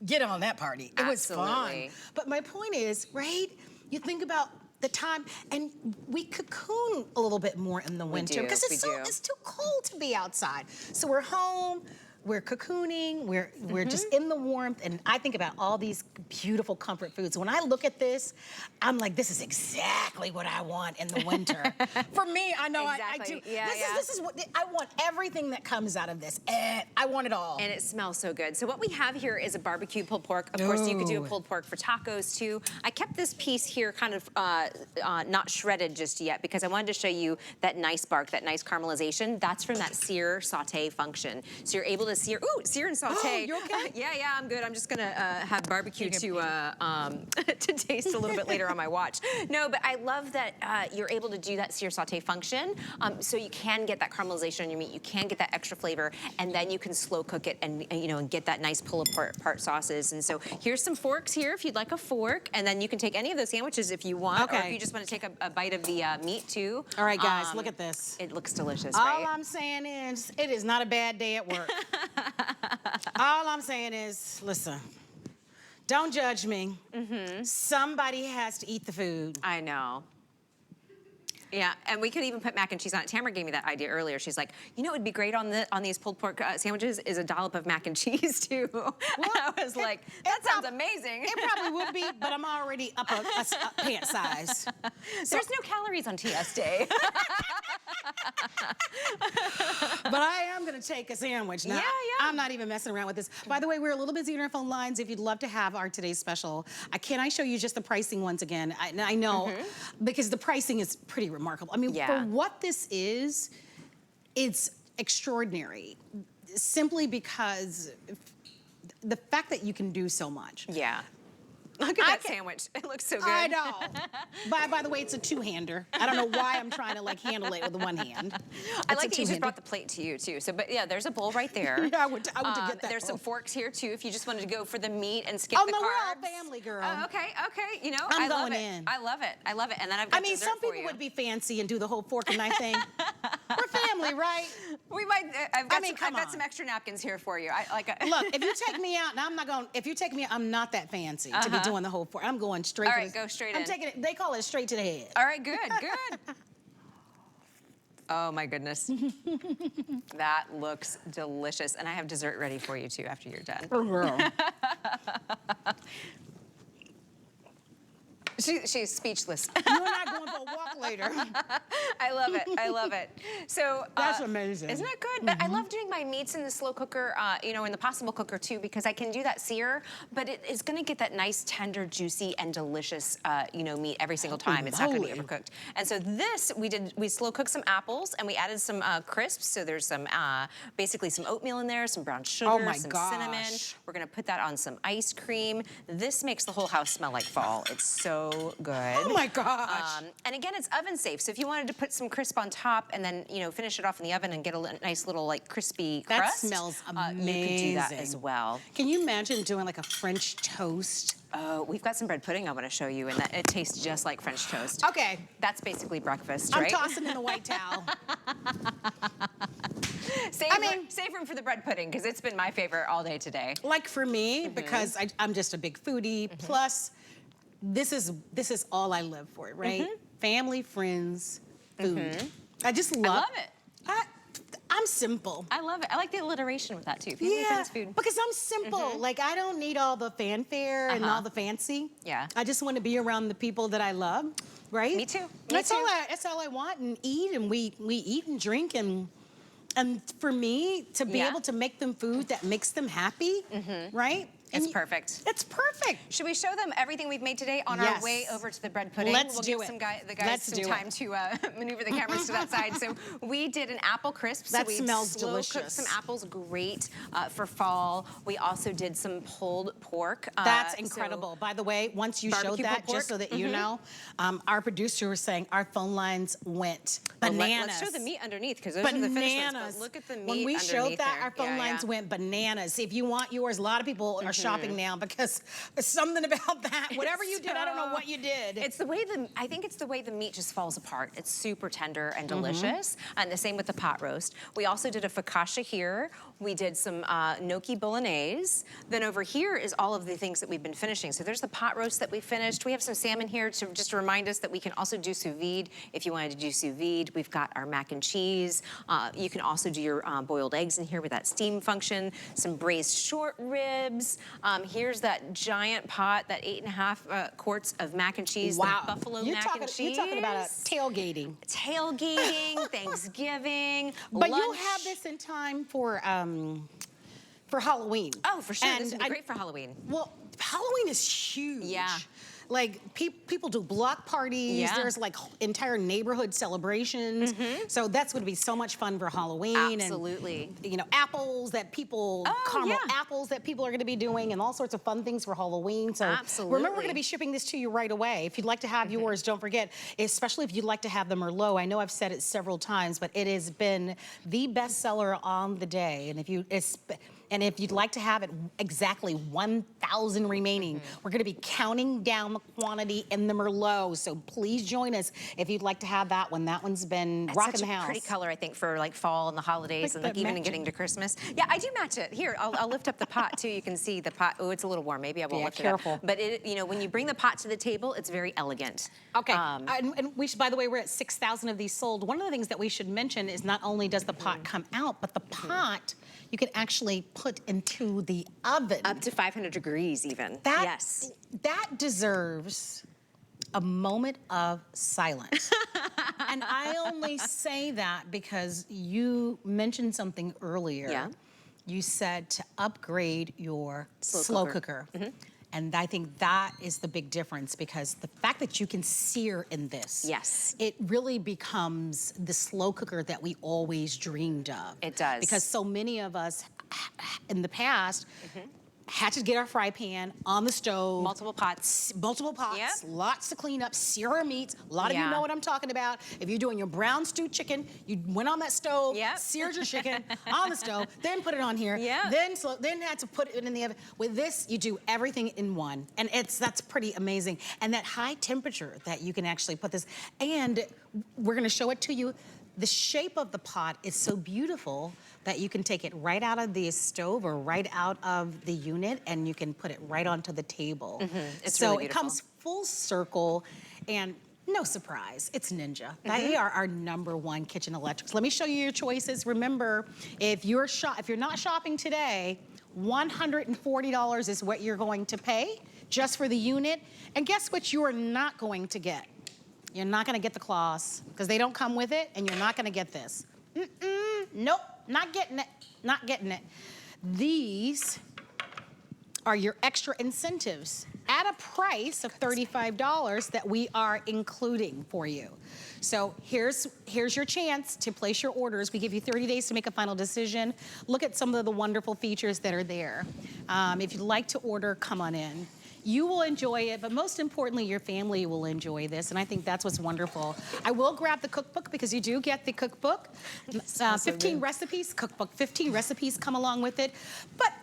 get on that party. It was fun. Absolutely. But my point is, right? You think about the time, and we cocoon a little bit more in the winter do, because we do. it's too cold to be outside. So we're home. We're cocooning, we're just in the warmth, and I think about all these beautiful comfort foods. When I look at this, I'm like, this is exactly what I want in the winter. For me, I know I Exactly. do. Yeah, This is what I want. Everything that comes out of this, I want it all. And it smells so good. So what we have here is a barbecue pulled pork. Of course, you could do a Ooh. pulled pork for tacos too. I kept this piece here kind of not shredded just yet because I wanted to show you that nice bark, that nice caramelization. That's from that sear saute function. So you're able to sear, sear and saute. Oh, you okay? Yeah, I'm good. I'm just gonna have barbecue to taste a little bit later on my watch. No, but I love that you're able to do that sear saute function. So you can get that caramelization on your meat. You can get that extra flavor, and then you can slow cook it and get that nice pull-apart sauces. And so here's some forks here if you'd like a fork, and then you can take any of those sandwiches if you want, or if you just want to take a bite of the meat too. All right, guys, look at this. It looks delicious, All right? I'm saying is, it is not a bad day at work. All I'm saying is, listen, don't judge me. Somebody has to eat the food. I know. Yeah, and we could even put mac and cheese on it. Tamara gave me that idea earlier. She's like, you know what would be great on these pulled pork sandwiches is a dollop of mac and cheese too. And I was like, that sounds amazing. It probably would be, but I'm already up a pant size. There's no calories on TS Day. But I am going to take a sandwich now. Yeah. I'm not even messing around with this. By the way, we're a little busy on our phone lines. If you'd love to have our today's special, can I show you just the pricing once again? I know, because the pricing is pretty remarkable. I mean, for what this is, it's extraordinary. Simply because the fact that you can do so much. Yeah. Look at that sandwich. It looks so good. I know. By the way, it's a two-hander. I don't know why I'm trying to handle it with the one hand. I like that you just brought the plate to you too. So, but yeah, there's a bowl right there. Yeah, I went to get that There's bowl. some forks here too if you just wanted to go for the meat and skip the carbs. Oh, no, we're all family, girl. Oh, okay. You know, I'm I love going it. in. I love it. And then I've got dessert some for people you. would be fancy and do the whole fork and knife thing. We're family, right? We might. I've got come on. some extra napkins here for you. Look, if you take me out, and I'm not going. If you take me out, I'm not that fancy to be doing the whole fork. I'm going straight. All for right, this. go straight I'm in. taking it. They call it straight to the head. All right, good. Oh my goodness. That looks delicious. And I have dessert ready for you too after you're done. Oh, girl. She's speechless. You and I going for a walk later. I love it. So That's amazing. Isn't it good? But I love doing my meats in the slow cooker, in the possible cooker too, because I can do that sear, but it is gonna get that nice, tender, juicy, and delicious, meat every single time. It's not gonna be overcooked. And so this, we slow cooked some apples and we added some crisps. So there's some, basically some oatmeal in there, some brown sugar, some cinnamon. We're gonna put that on some ice cream. This makes the whole house smell like fall. It's so good. Oh my gosh. And again, it's oven safe. So if you wanted to put some crisp on top and then, finish it off in the oven and get a nice little crispy crust. That smells amazing. You could do that as well. Can you imagine doing a French toast? Oh, we've got some bread pudding I want to show you, and it tastes just like French toast. Okay. That's basically breakfast, I'm right? tossing in the white towel. Save room for the bread pudding, because it's been my favorite all day today. For me, because I'm just a big foodie, plus this is all I live for, right? Family, friends, food. I just love I love it. I'm simple. I love it. I like the alliteration with that too. Family, friends, food. Because I'm simple. I don't need all the fanfare and all the fancy. Yeah. I just want to be around the people that I love, right? Me too. That's all I want, and eat, and we eat and drink, and for me to be able to make them food that makes them happy, right? It's perfect. It's perfect. Should we show them everything we've made today on Yes. our way over to the bread pudding? Let's we'll do give it. the guys Let's some do time it. to maneuver the cameras to that side. So we did an apple crisp. That so we smells slow delicious. cooked some apples, great for fall. We also did some pulled pork. That's so incredible. By the way, once you showed barbecue that, pulled just so pork. that you know, our producer was saying our phone lines went bananas. Let's show the meat underneath because those are the finished ones. Bananas. But look at the meat When we showed underneath that, there. our phone lines went bananas. If you want yours, a lot of people are shopping now because there's something about that. Whatever you did, I don't know what you did. It's the way I think it's the way the meat just falls apart. It's super tender and delicious. And the same with the pot roast. We also did a focaccia here. We did some gnocchi bolognese. Then over here is all of the things that we've been finishing. So there's the pot roast that we finished. We have some salmon here to just remind us that we can also do sous vide if you wanted to do sous vide. We've got our mac and cheese. You can also do your boiled eggs in here with that steam function. Some braised short ribs. Here's that giant pot, that 8.5 quarts of mac and cheese. Wow. The buffalo You're mac talking, and cheese. You're talking about a tailgating. Tailgating, Thanksgiving, But lunch. you'll have this in time for Halloween. Oh, for sure. And This would be great for Halloween. Well, Halloween is huge. Yeah. Like people do block parties. Yeah. There's like entire neighborhood celebrations. So that's going to be so much fun for Halloween. Absolutely. And, you know, apples that people, caramel apples that people are going to be doing, and all sorts of fun things for Halloween. So remember, we're going to be shipping this to you right away. If you'd like to have yours, don't forget, especially if you'd like to have the Merlot. I know I've said it several times, but it has been the best seller on the day. And if you'd like to have it exactly 1,000 remaining, we're going to be counting down the quantity in the Merlot. So please join us if you'd like to have that one. That one's been rocking the house. Pretty color, I think, for like fall and the holidays, and like even getting to Christmas. Yeah, I do match it. Here, I'll lift up the pot too. You can see the pot. Oh, it's a little warm. Maybe I won't lift it up. But you know, when you bring the pot to the table, it's very elegant. Okay. And we should, by the way, we're at 6,000 of these sold. One of the things that we should mention is not only does the pot come out, but the pot you can actually put into the oven. Up to 500 degrees even. Yes. That deserves a moment of silence. And I only say that because you mentioned something earlier. Yeah. You said to upgrade your slow cooker. And I think that is the big difference, because the fact that you can sear in this, it really becomes the slow cooker that we always dreamed of. It does. Because so many of us in the past had to get our fry pan on the stove. Multiple pots. Lots to clean up, sear our meats. A lot of you know what I'm talking about. If you're doing your brown stewed chicken, you went on that stove, seared your chicken on the stove, then put it on here, then had to put it in the oven. With this, you do everything in one. And that's pretty amazing. And that high temperature that you can actually put this, and we're gonna show it to you. The shape of the pot is so beautiful that you can take it right out of the stove or right out of the unit, and you can put it right onto the table. It's so really it comes full circle, and no surprise, it's Ninja. They are our #1 kitchen electrics. Let me show you your choices. Remember, if you're not shopping today, $140 is what you're going to pay just for the unit. And guess what you are not going to get? You're not gonna get the claws, because they don't come with it, and you're not gonna get this. Nope, not getting it, not getting it. These are your extra incentives at a price of $35 that we are including for you. So here's your chance to place your orders. We give you 30 days to make a final decision. Look at some of the wonderful features that are there. If you'd like to order, come on in. You will enjoy it, but most importantly, your family will enjoy this, and I think that's what's wonderful. I will grab the cookbook, because you do get the cookbook. 15 recipes, cookbook, 15 recipes come along with it. But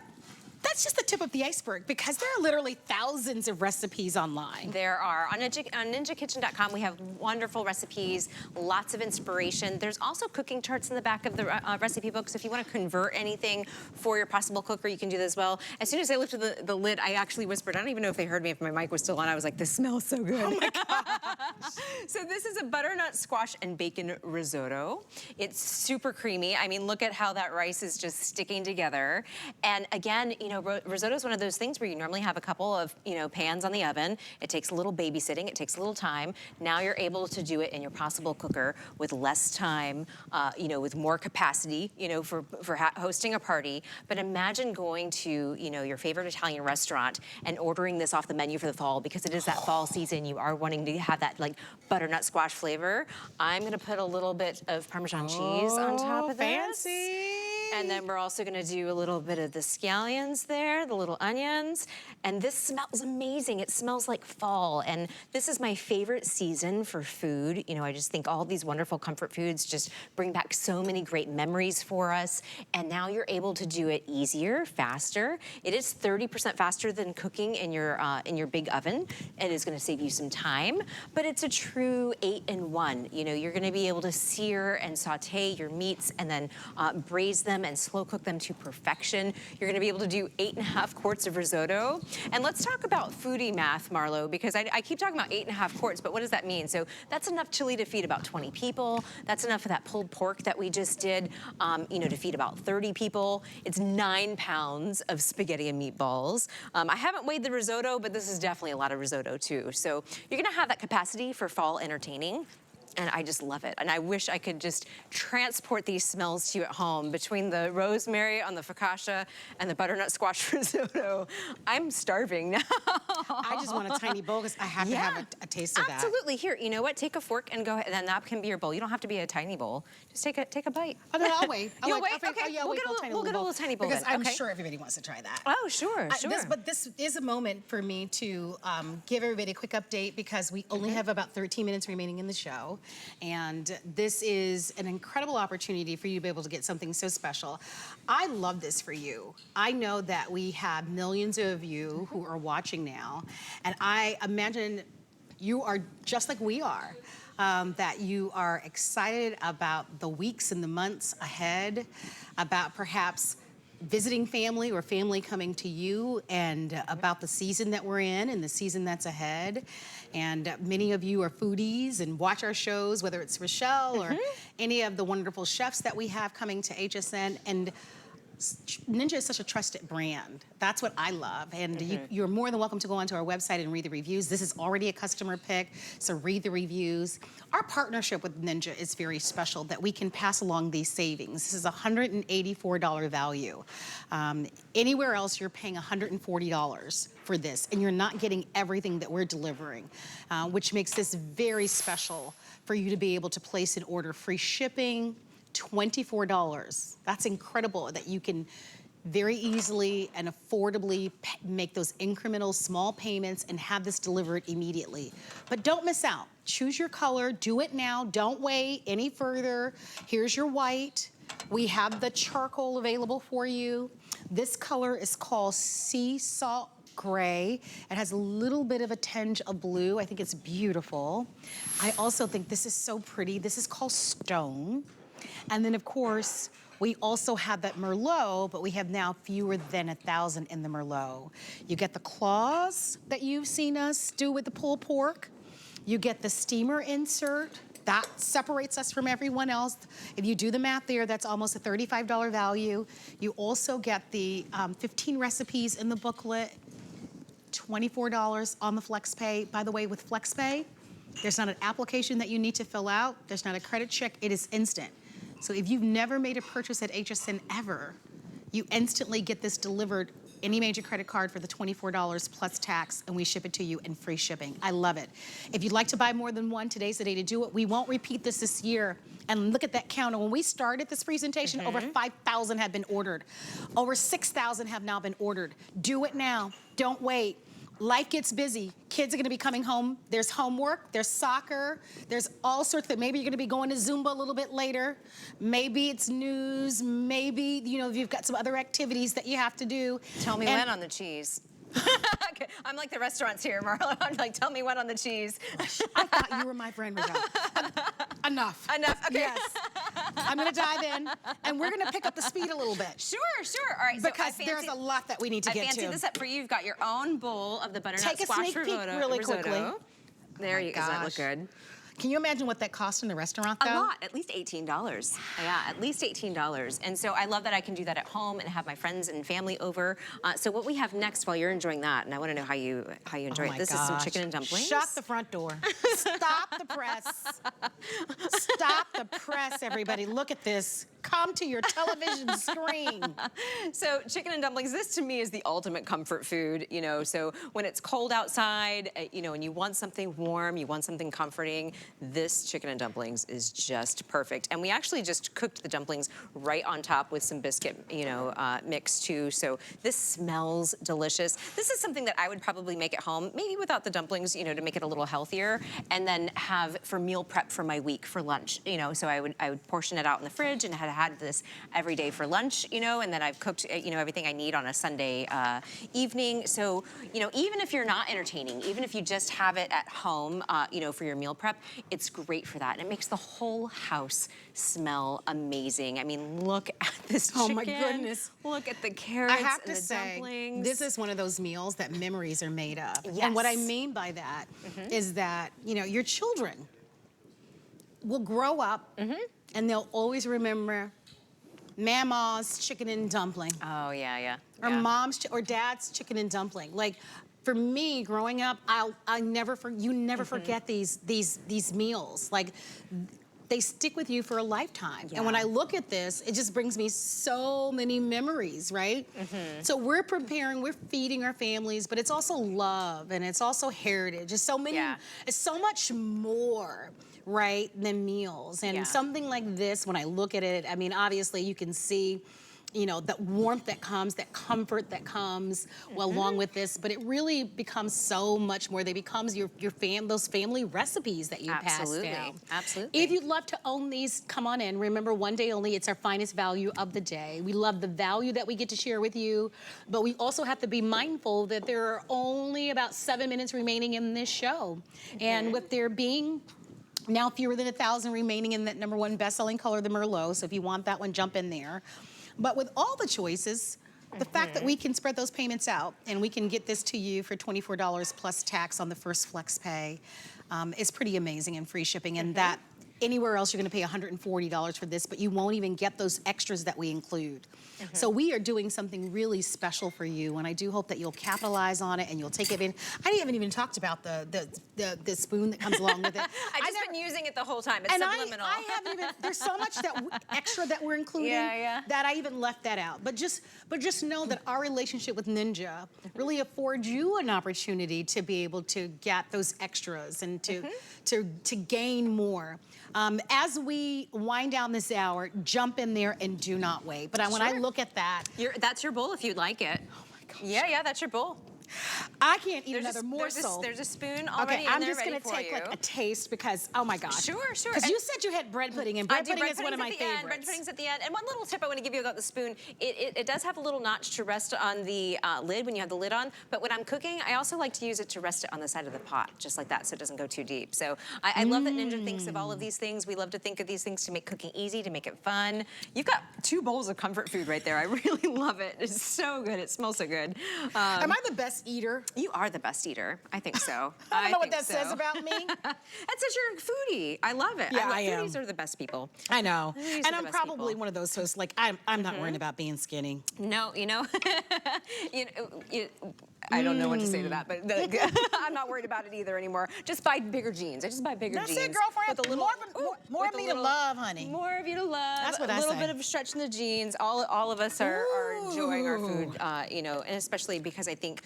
that's just the tip of the iceberg, because there are literally thousands of recipes online. There are. On ninjakitchen.com, we have wonderful recipes, lots of inspiration. There's also cooking charts in the back of the recipe book, so if you want to convert anything for your possible cooker, you can do that as well. As soon as I lifted the lid, I actually whispered, I don't even know if they heard me, if my mic was still on. I was like, this smells so good. Oh my gosh. So this is a butternut squash and bacon risotto. It's super creamy. I mean, look at how that rice is just sticking together. And again, you know, risotto is one of those things where you normally have a couple of, pans on the oven. It takes a little babysitting. It takes a little time. Now you're able to do it in your possible cooker with less time, with more capacity, for hosting a party. But imagine going to, your favorite Italian restaurant and ordering this off the menu for the fall, because it is that fall season. You are wanting to have that like butternut squash flavor. I'm gonna put a little bit of Parmesan cheese on top of this. Fancy. And then we're also gonna do a little bit of the scallions there, the little onions. And this smells amazing. It smells like fall. And this is my favorite season for food. I just think all these wonderful comfort foods just bring back so many great memories for us. And now you're able to do it easier, faster. It is 30% faster than cooking in your big oven. It is gonna save you some time, but it's a true 8-in-1. You're gonna be able to sear and saute your meats and then braise them and slow cook them to perfection. You're gonna be able to do 8.5 quarts of risotto. And let's talk about foodie math, Marlo, because I keep talking about 8.5 quarts, but what does that mean? So that's enough chili to feed about 20 people. That's enough of that pulled pork that we just did, to feed about 30 people. It's 9 pounds of spaghetti and meatballs. I haven't weighed the risotto, but this is definitely a lot of risotto too. So you're gonna have that capacity for fall entertaining. And I just love it. And I wish I could just transport these smells to you at home between the rosemary on the focaccia and the butternut squash risotto. I'm starving now. I just want a tiny bowl because I have to have a taste of that. Absolutely. Here, you know what? Take a fork and go ahead, and then that can be your bowl. You don't have to be a tiny bowl. Just take a bite. Oh, no, I'll wait. You'll wait? I'll Okay. yeah, We'll get a little tiny bowl because then. I'm Okay. sure everybody wants to try that. Oh, sure. But this is a moment for me to give everybody a quick update because we only have about 13 minutes remaining in the show. And this is an incredible opportunity for you to be able to get something so special. I love this for you. I know that we have millions of you who are watching now. And I imagine you are just like we are. That you are excited about the weeks and the months ahead, about perhaps visiting family or family coming to you, and about the season that we're in and the season that's ahead. And many of you are foodies and watch our shows, whether it's Rochelle or any of the wonderful chefs that we have coming to HSN. And Ninja is such a trusted brand. That's what I love. And you're more than welcome to go onto our website and read the reviews. This is already a customer pick, so read the reviews. Our partnership with Ninja is very special that we can pass along these savings. This is a $184 value. Anywhere else, you're paying $140 for this, and you're not getting everything that we're delivering, which makes this very special for you to be able to place an order. Free shipping, $24. That's incredible that you can very easily and affordably make those incremental small payments and have this delivered immediately. But don't miss out. Choose your color, do it now, don't wait any further. Here's your white. We have the charcoal available for you. This color is called Sea Salt Gray. It has a little bit of a tinge of blue. I think it's beautiful. I also think this is so pretty. This is called Stone. And then, of course, we also have that Merlot, but we have now fewer than 1,000 in the Merlot. You get the claws that you've seen us do with the pulled pork. You get the steamer insert. That separates us from everyone else. If you do the math there, that's almost a $35 value. You also get the 15 recipes in the booklet, $24 on the FlexPay. By the way, with FlexPay, there's not an application that you need to fill out. There's not a credit check. It is instant. So if you've never made a purchase at HSN ever, you instantly get this delivered, any major credit card, for the $24 plus tax, and we ship it to you in free shipping. I love it. If you'd like to buy more than one, today's the day to do it. We won't repeat this year. And look at that counter. When we started this presentation, over 5,000 have been ordered. Over 6,000 have now been ordered. Do it now. Don't wait. Life gets busy. Kids are gonna be coming home. There's homework, there's soccer, there's all sorts of, maybe you're gonna be going to Zumba a little bit later. Maybe it's news, maybe, you've got some other activities that you have to do. Tell me when on the cheese. Okay. I'm like the restaurants here, Marlo. I'm like, tell me when on the cheese. I thought you were my friend, Michelle. Enough. Enough, okay. Yes. I'm gonna dive in, and we're gonna pick up the speed a little bit. Sure. All right, Because there's a lot that we need to get to. I fancied this up for you. You've got your own bowl of the butternut Take a squash sneak peek risotto. really quickly. There you go. Does that look good? Can you imagine what that costs in the restaurant, though? A lot, at least $18. Yeah, at least $18. And so I love that I can do that at home and have my friends and family over. So what we have next while you're enjoying that, and I want to know how you enjoy it. This is some chicken and dumplings. Shut the front door. Stop the press. Stop the press, everybody. Look at this. Come to your television screen. So chicken and dumplings, this to me is the ultimate comfort food, you know, so when it's cold outside, you know, and you want something warm, you want something comforting, this chicken and dumplings is just perfect. And we actually just cooked the dumplings right on top with some biscuit, you know, mix too, so this smells delicious. This is something that I would probably make at home, maybe without the dumplings, you know, to make it a little healthier, and then have for meal prep for my week for lunch, you know, so I would portion it out in the fridge and had this every day for lunch, you know, and then I've cooked, you know, everything I need on a Sunday evening. So, you know, even if you're not entertaining, even if you just have it at home, you know, for your meal prep, it's great for that. And it makes the whole house smell amazing. I mean, look at this chicken. Oh my goodness. Look at the carrots I have and to the say, dumplings. this is one of those meals that memories are made of. Yes. And what I mean by that is that, you know, your children will grow up and they'll always remember Mama's chicken and dumpling. Oh, yeah. Or mom's or dad's chicken and dumpling. Like, for me, growing up, you never forget these meals. Like, they stick with you for a lifetime. Yeah. And when I look at this, it just brings me so many memories, right? So we're preparing, we're feeding our families, but it's also love and it's also heritage. It's so many, it's so much more, right, than meals. And something like this, when I look at it, I mean, obviously you can see, you know, that warmth that comes, that comfort that comes along with this, but it really becomes so much more. They becomes those family recipes that you pass down. Absolutely. If you'd love to own these, come on in. Remember, one day only, it's our finest value of the day. We love the value that we get to share with you, but we also have to be mindful that there are only about 7 minutes remaining in this show. And with there being now fewer than 1,000 remaining in that #1 best-selling color, the Merlot, so if you want that one, jump in there. But with all the choices, the fact that we can spread those payments out and we can get this to you for $24 plus tax on the first flex pay is pretty amazing, and free shipping. And that anywhere else you're going to pay $140 for this, but you won't even get those extras that we include. So we are doing something really special for you, and I do hope that you'll capitalize on it and you'll take it in. I haven't even talked about the spoon that comes along with it. I've just been using it the whole time. It's and subliminal. I haven't even. There's so much extra that we're including that I even left that out. But just know that our relationship with Ninja really affords you an opportunity to be able to get those extras and to gain more. As we wind down this hour, jump in there and do not wait. But when I look at that, that's your bowl if you'd like it. Oh my gosh. Yeah, that's your bowl. I can't eat another morsel. There's a spoon already I'm in there just ready gonna take like a taste because, oh my gosh. Sure. Because you said you had bread pudding, and bread pudding is one of my favorites. Bread pudding's at the end. And one little tip I want to give you about the spoon, it does have a little notch to rest on the lid when you have the lid on, but when I'm cooking, I also like to use it to rest it on the side of the pot, just like that, so it doesn't go too deep. So I love that Ninja thinks of all of these things. We love to think of these things to make cooking easy, to make it fun. You've got 2 bowls of comfort food right there. I really love it. It's so good. It smells so good. Am I the best eater? You are the best eater. I think so. I don't know what that says about me. That says you're a foodie. I love it. Yeah, I am. Foodies are the best people. I know. Foodies And are I'm the best probably people. one of those hosts, like, I'm not worrying about being skinny. No, you know, I don't know what to say to that, but I'm not worried about it either anymore. Just buy bigger jeans. I just buy bigger jeans. That's it, girlfriend. With a little, more of me to love, honey. More of you to love. That's what I say. A little bit of stretch in the jeans. All of us are enjoying our food, you know, and especially because I think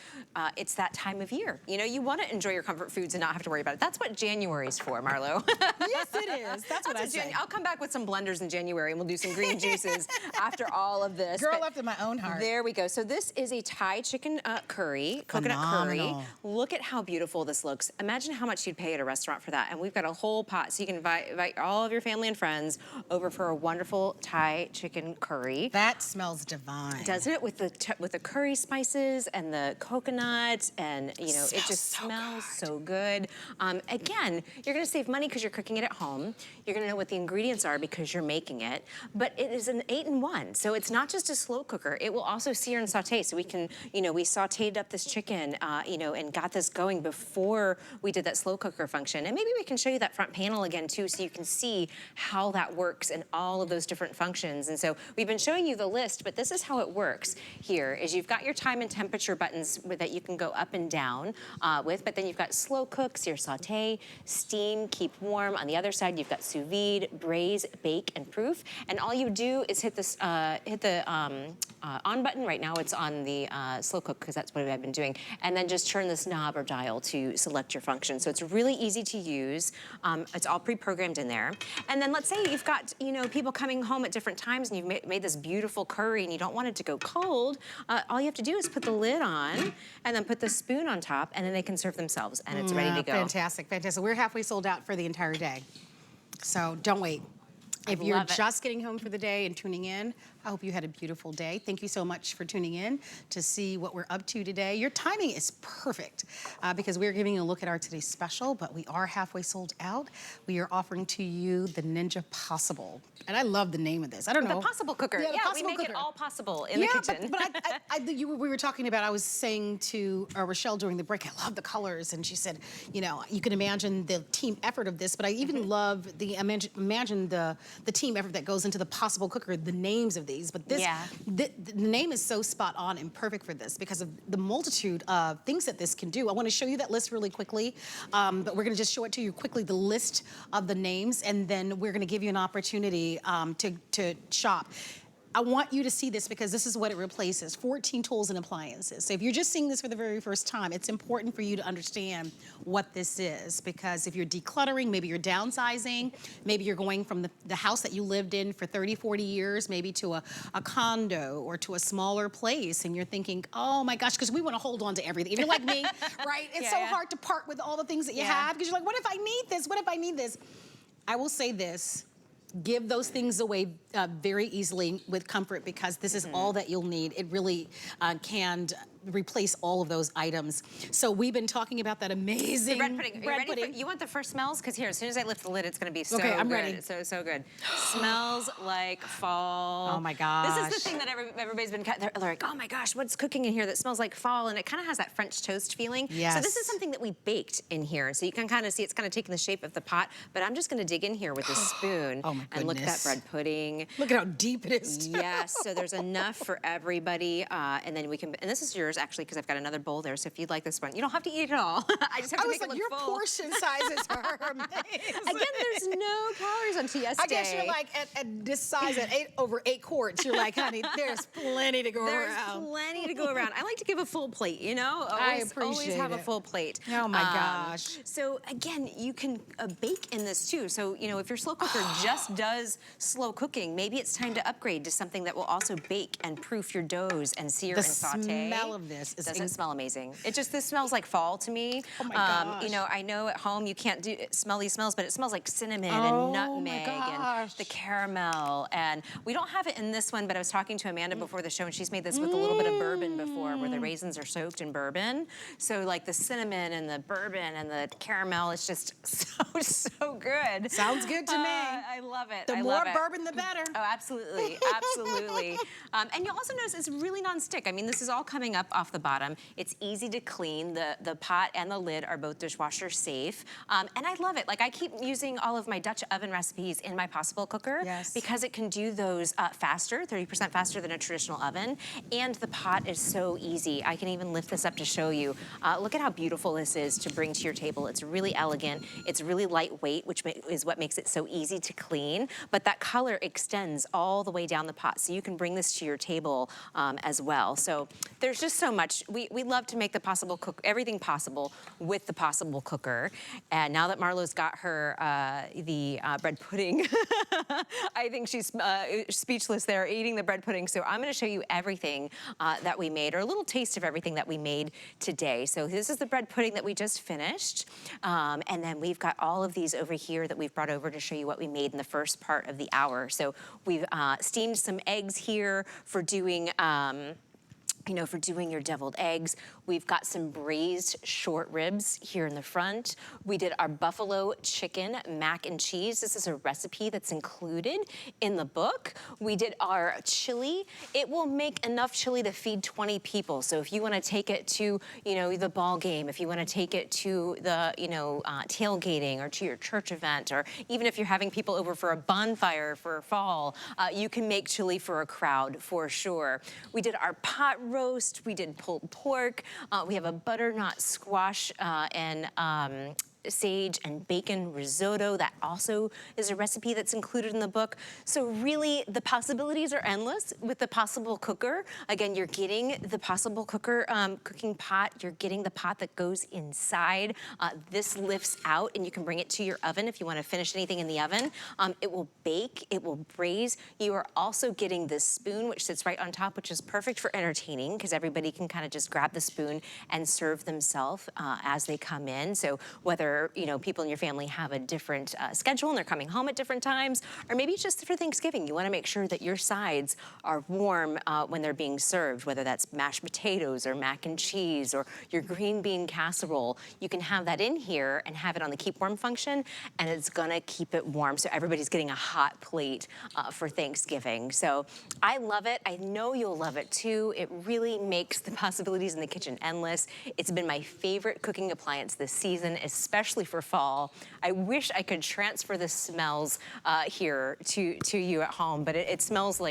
it's that time of year. You know, you want to enjoy your comfort foods and not have to worry about it. That's what January's for, Marlo. Yes, it is. That's what I say. I'll come back with some blenders in January and we'll do some green juices after all of this. Girl after my own heart. There we go. So this is a Thai chicken curry, coconut curry. Look at how beautiful this looks. Imagine how much you'd pay at a restaurant for that. And we've got a whole pot, so you can invite all of your family and friends over for a wonderful Thai chicken curry. That smells divine. Doesn't it? With the curry spices and the coconut, and you know, it just smells so good. Again, you're going to save money because you're cooking it at home. You're going to know what the ingredients are because you're making it. But it is an 8-in-1, so it's not just a slow cooker. It will also sear and saute. So we can, you know, we sautéed up the this chicken, you know, and got this going before we did that slow cooker function. And maybe we can show you that front panel again too, so you can see how that works and all of those different functions. And so we've been showing you the list, but this is how it works here, is you've got your time and temperature buttons that you can go up and down with, but then you've got slow cook, sear, saute, steam, keep warm. On the other side, you've got sous vide, braise, bake, and proof. And all you do is hit this, hit the on button. Right now it's on the slow cook because that's what I've been doing. And then just turn this knob or dial to select your function. So it's really easy to use. It's all pre-programmed in there. And then let's say you've got, you know, people coming home at different times and you've made this beautiful curry and you don't want it to go cold. All you have to do is put the lid on and then put the spoon on top, and then they can serve themselves and it's ready to go. Fantastic, fantastic. We're halfway sold out for the entire day. So don't wait. If you're just getting home for the day and tuning in, I hope you had a beautiful day. Thank you so much for tuning in to see what we're up to today. Your timing is perfect because we're giving you a look at our today's special, but we are halfway sold out. We are offering to you the Ninja Possible. And I love the name of this. I don't know. The Possible Cooker. Yeah, We make it all possible in the kitchen. But we were talking about, I was saying to Rochelle during the break, I love the colors. And she said, you know, you can imagine the team effort of this, but I even love the, imagine the team effort that goes into the Possible Cooker, the names of these. But this, the name is so spot on and perfect for this because of the multitude of things that this can do. I want to show you that list really quickly, but we're going to just show it to you quickly, the list of the names, and then we're going to give you an opportunity to shop. I want you to see this because this is what it replaces, 14 tools and appliances. So if you're just seeing this for the very first time, it's important for you to understand what this is, because if you're decluttering, maybe you're downsizing, maybe you're going from the house that you lived in for 30, 40 years, maybe to a condo or to a smaller place, and you're thinking, oh my gosh, because we want to hold on to everything. If you're like me, right? It's so hard to part with all the things that you have because you're like, what if I need this? What if I need this? I will say this. Give those things away very easily with comfort because this is all that you'll need. It really can replace all of those items. So we've been talking about that amazing bread pudding. Are you ready? You want the first smells? Because here, as soon as I lift the lid, it's going to be so good. I'm ready. So good. Smells like fall. Oh my gosh. This is the thing that everybody's been, they're like, oh my gosh, what's cooking in here that smells like fall? And it kind of has that French toast feeling. Yes. So this is something that we baked in here. So you can kind of see it's kind of taking the shape of the pot, but I'm just going to dig in here with this spoon and look at that bread pudding. Look at how deep it is. Yes, so there's enough for everybody, and then we can, and this is yours actually because I've got another bowl there, so if you'd like this one, you don't have to eat it all. I just have to make it look your full. portion sizes are amazing. Again, there's no calories on TS Day. I guess you're like at this size at 8 quarts. You're like, honey, there's plenty to go around. There's plenty to go around. I like to give a full plate, you know? Always have a full plate. Oh my gosh. So again, you can bake in this too. So, you know, if your slow cooker just does slow cooking, maybe it's time to upgrade to something that will also bake and proof your doughs and sear and saute. The smell of this is doesn't smell amazing. This smells like fall to me. Oh my gosh. You know, I know at home you can't smell these smells, but it smells like cinnamon and nutmeg and the caramel. And we don't have it in this one, but I was talking to Amanda before the show, and she's made this with a little bit of bourbon before, where the raisins are soaked in bourbon. So like the cinnamon and the bourbon and the caramel, it's just so good. Sounds good to me. I love it. The more bourbon, the better. Oh, absolutely, absolutely. And you'll also notice it's really non-stick. I mean, this is all coming up off the bottom. It's easy to clean. The pot and the lid are both dishwasher safe. And I love it. Like, I keep using all of my Dutch oven recipes in my Possible Cooker because it can do those faster, 30% faster than a traditional oven. And the pot is so easy. I can even lift this up to show you. Look at how beautiful this is to bring to your table. It's really elegant. It's really lightweight, which is what makes it so easy to clean. But that color extends all the way down the pot, so you can bring this to your table as well. So there's just so much. We love to make the Possible Cook, everything possible with the Possible Cooker. And now that Marlo's got her the bread pudding, I think she's speechless there eating the bread pudding. So I'm going to show you everything that we made, or a little taste of everything that we made today. So this is the bread pudding that we just finished. And then we've got all of these over here that we've brought over to show you what we made in the first part of the hour. So we've steamed some eggs here for doing you know, for doing your deviled eggs. We've got some braised short ribs here in the front. We did our buffalo chicken mac and cheese. This is a recipe that's included in the book. We did our chili. It will make enough chili to feed 20 people. So if you want to take it to, you know, the ball game, if you want to take it to the, you know, tailgating or to your church event, or even if you're having people over for a bonfire for fall, you can make chili for a crowd for sure. We did our pot roast, we did pulled pork, we have a butternut squash and sage and bacon risotto. That also is a recipe that's included in the book. So really, the possibilities are endless with the possible cooker. Again, you're getting the possible cooker cooking pot. You're getting the pot that goes inside. This lifts out, and you can bring it to your oven if you want to finish anything in the oven. It will bake. It will braise. You are also getting this spoon, which sits right on top, which is perfect for entertaining because everybody can kind of just grab the spoon and serve themselves as they come in. So whether you know, people in your family have a different schedule and they're coming home at different times, or maybe it's just for Thanksgiving. You want to make sure that your sides are warm when they're being served, whether that's mashed potatoes or mac and cheese or your green bean casserole. You can have that in here and have it on the keep warm function, and it's gonna keep it warm so everybody's getting a hot plate for Thanksgiving. So I love it. I know you'll love it too. It really makes the possibilities in the kitchen endless. It's been my favorite cooking appliance this season, especially for fall. I wish I could transfer the smells here to you at home, but it smells like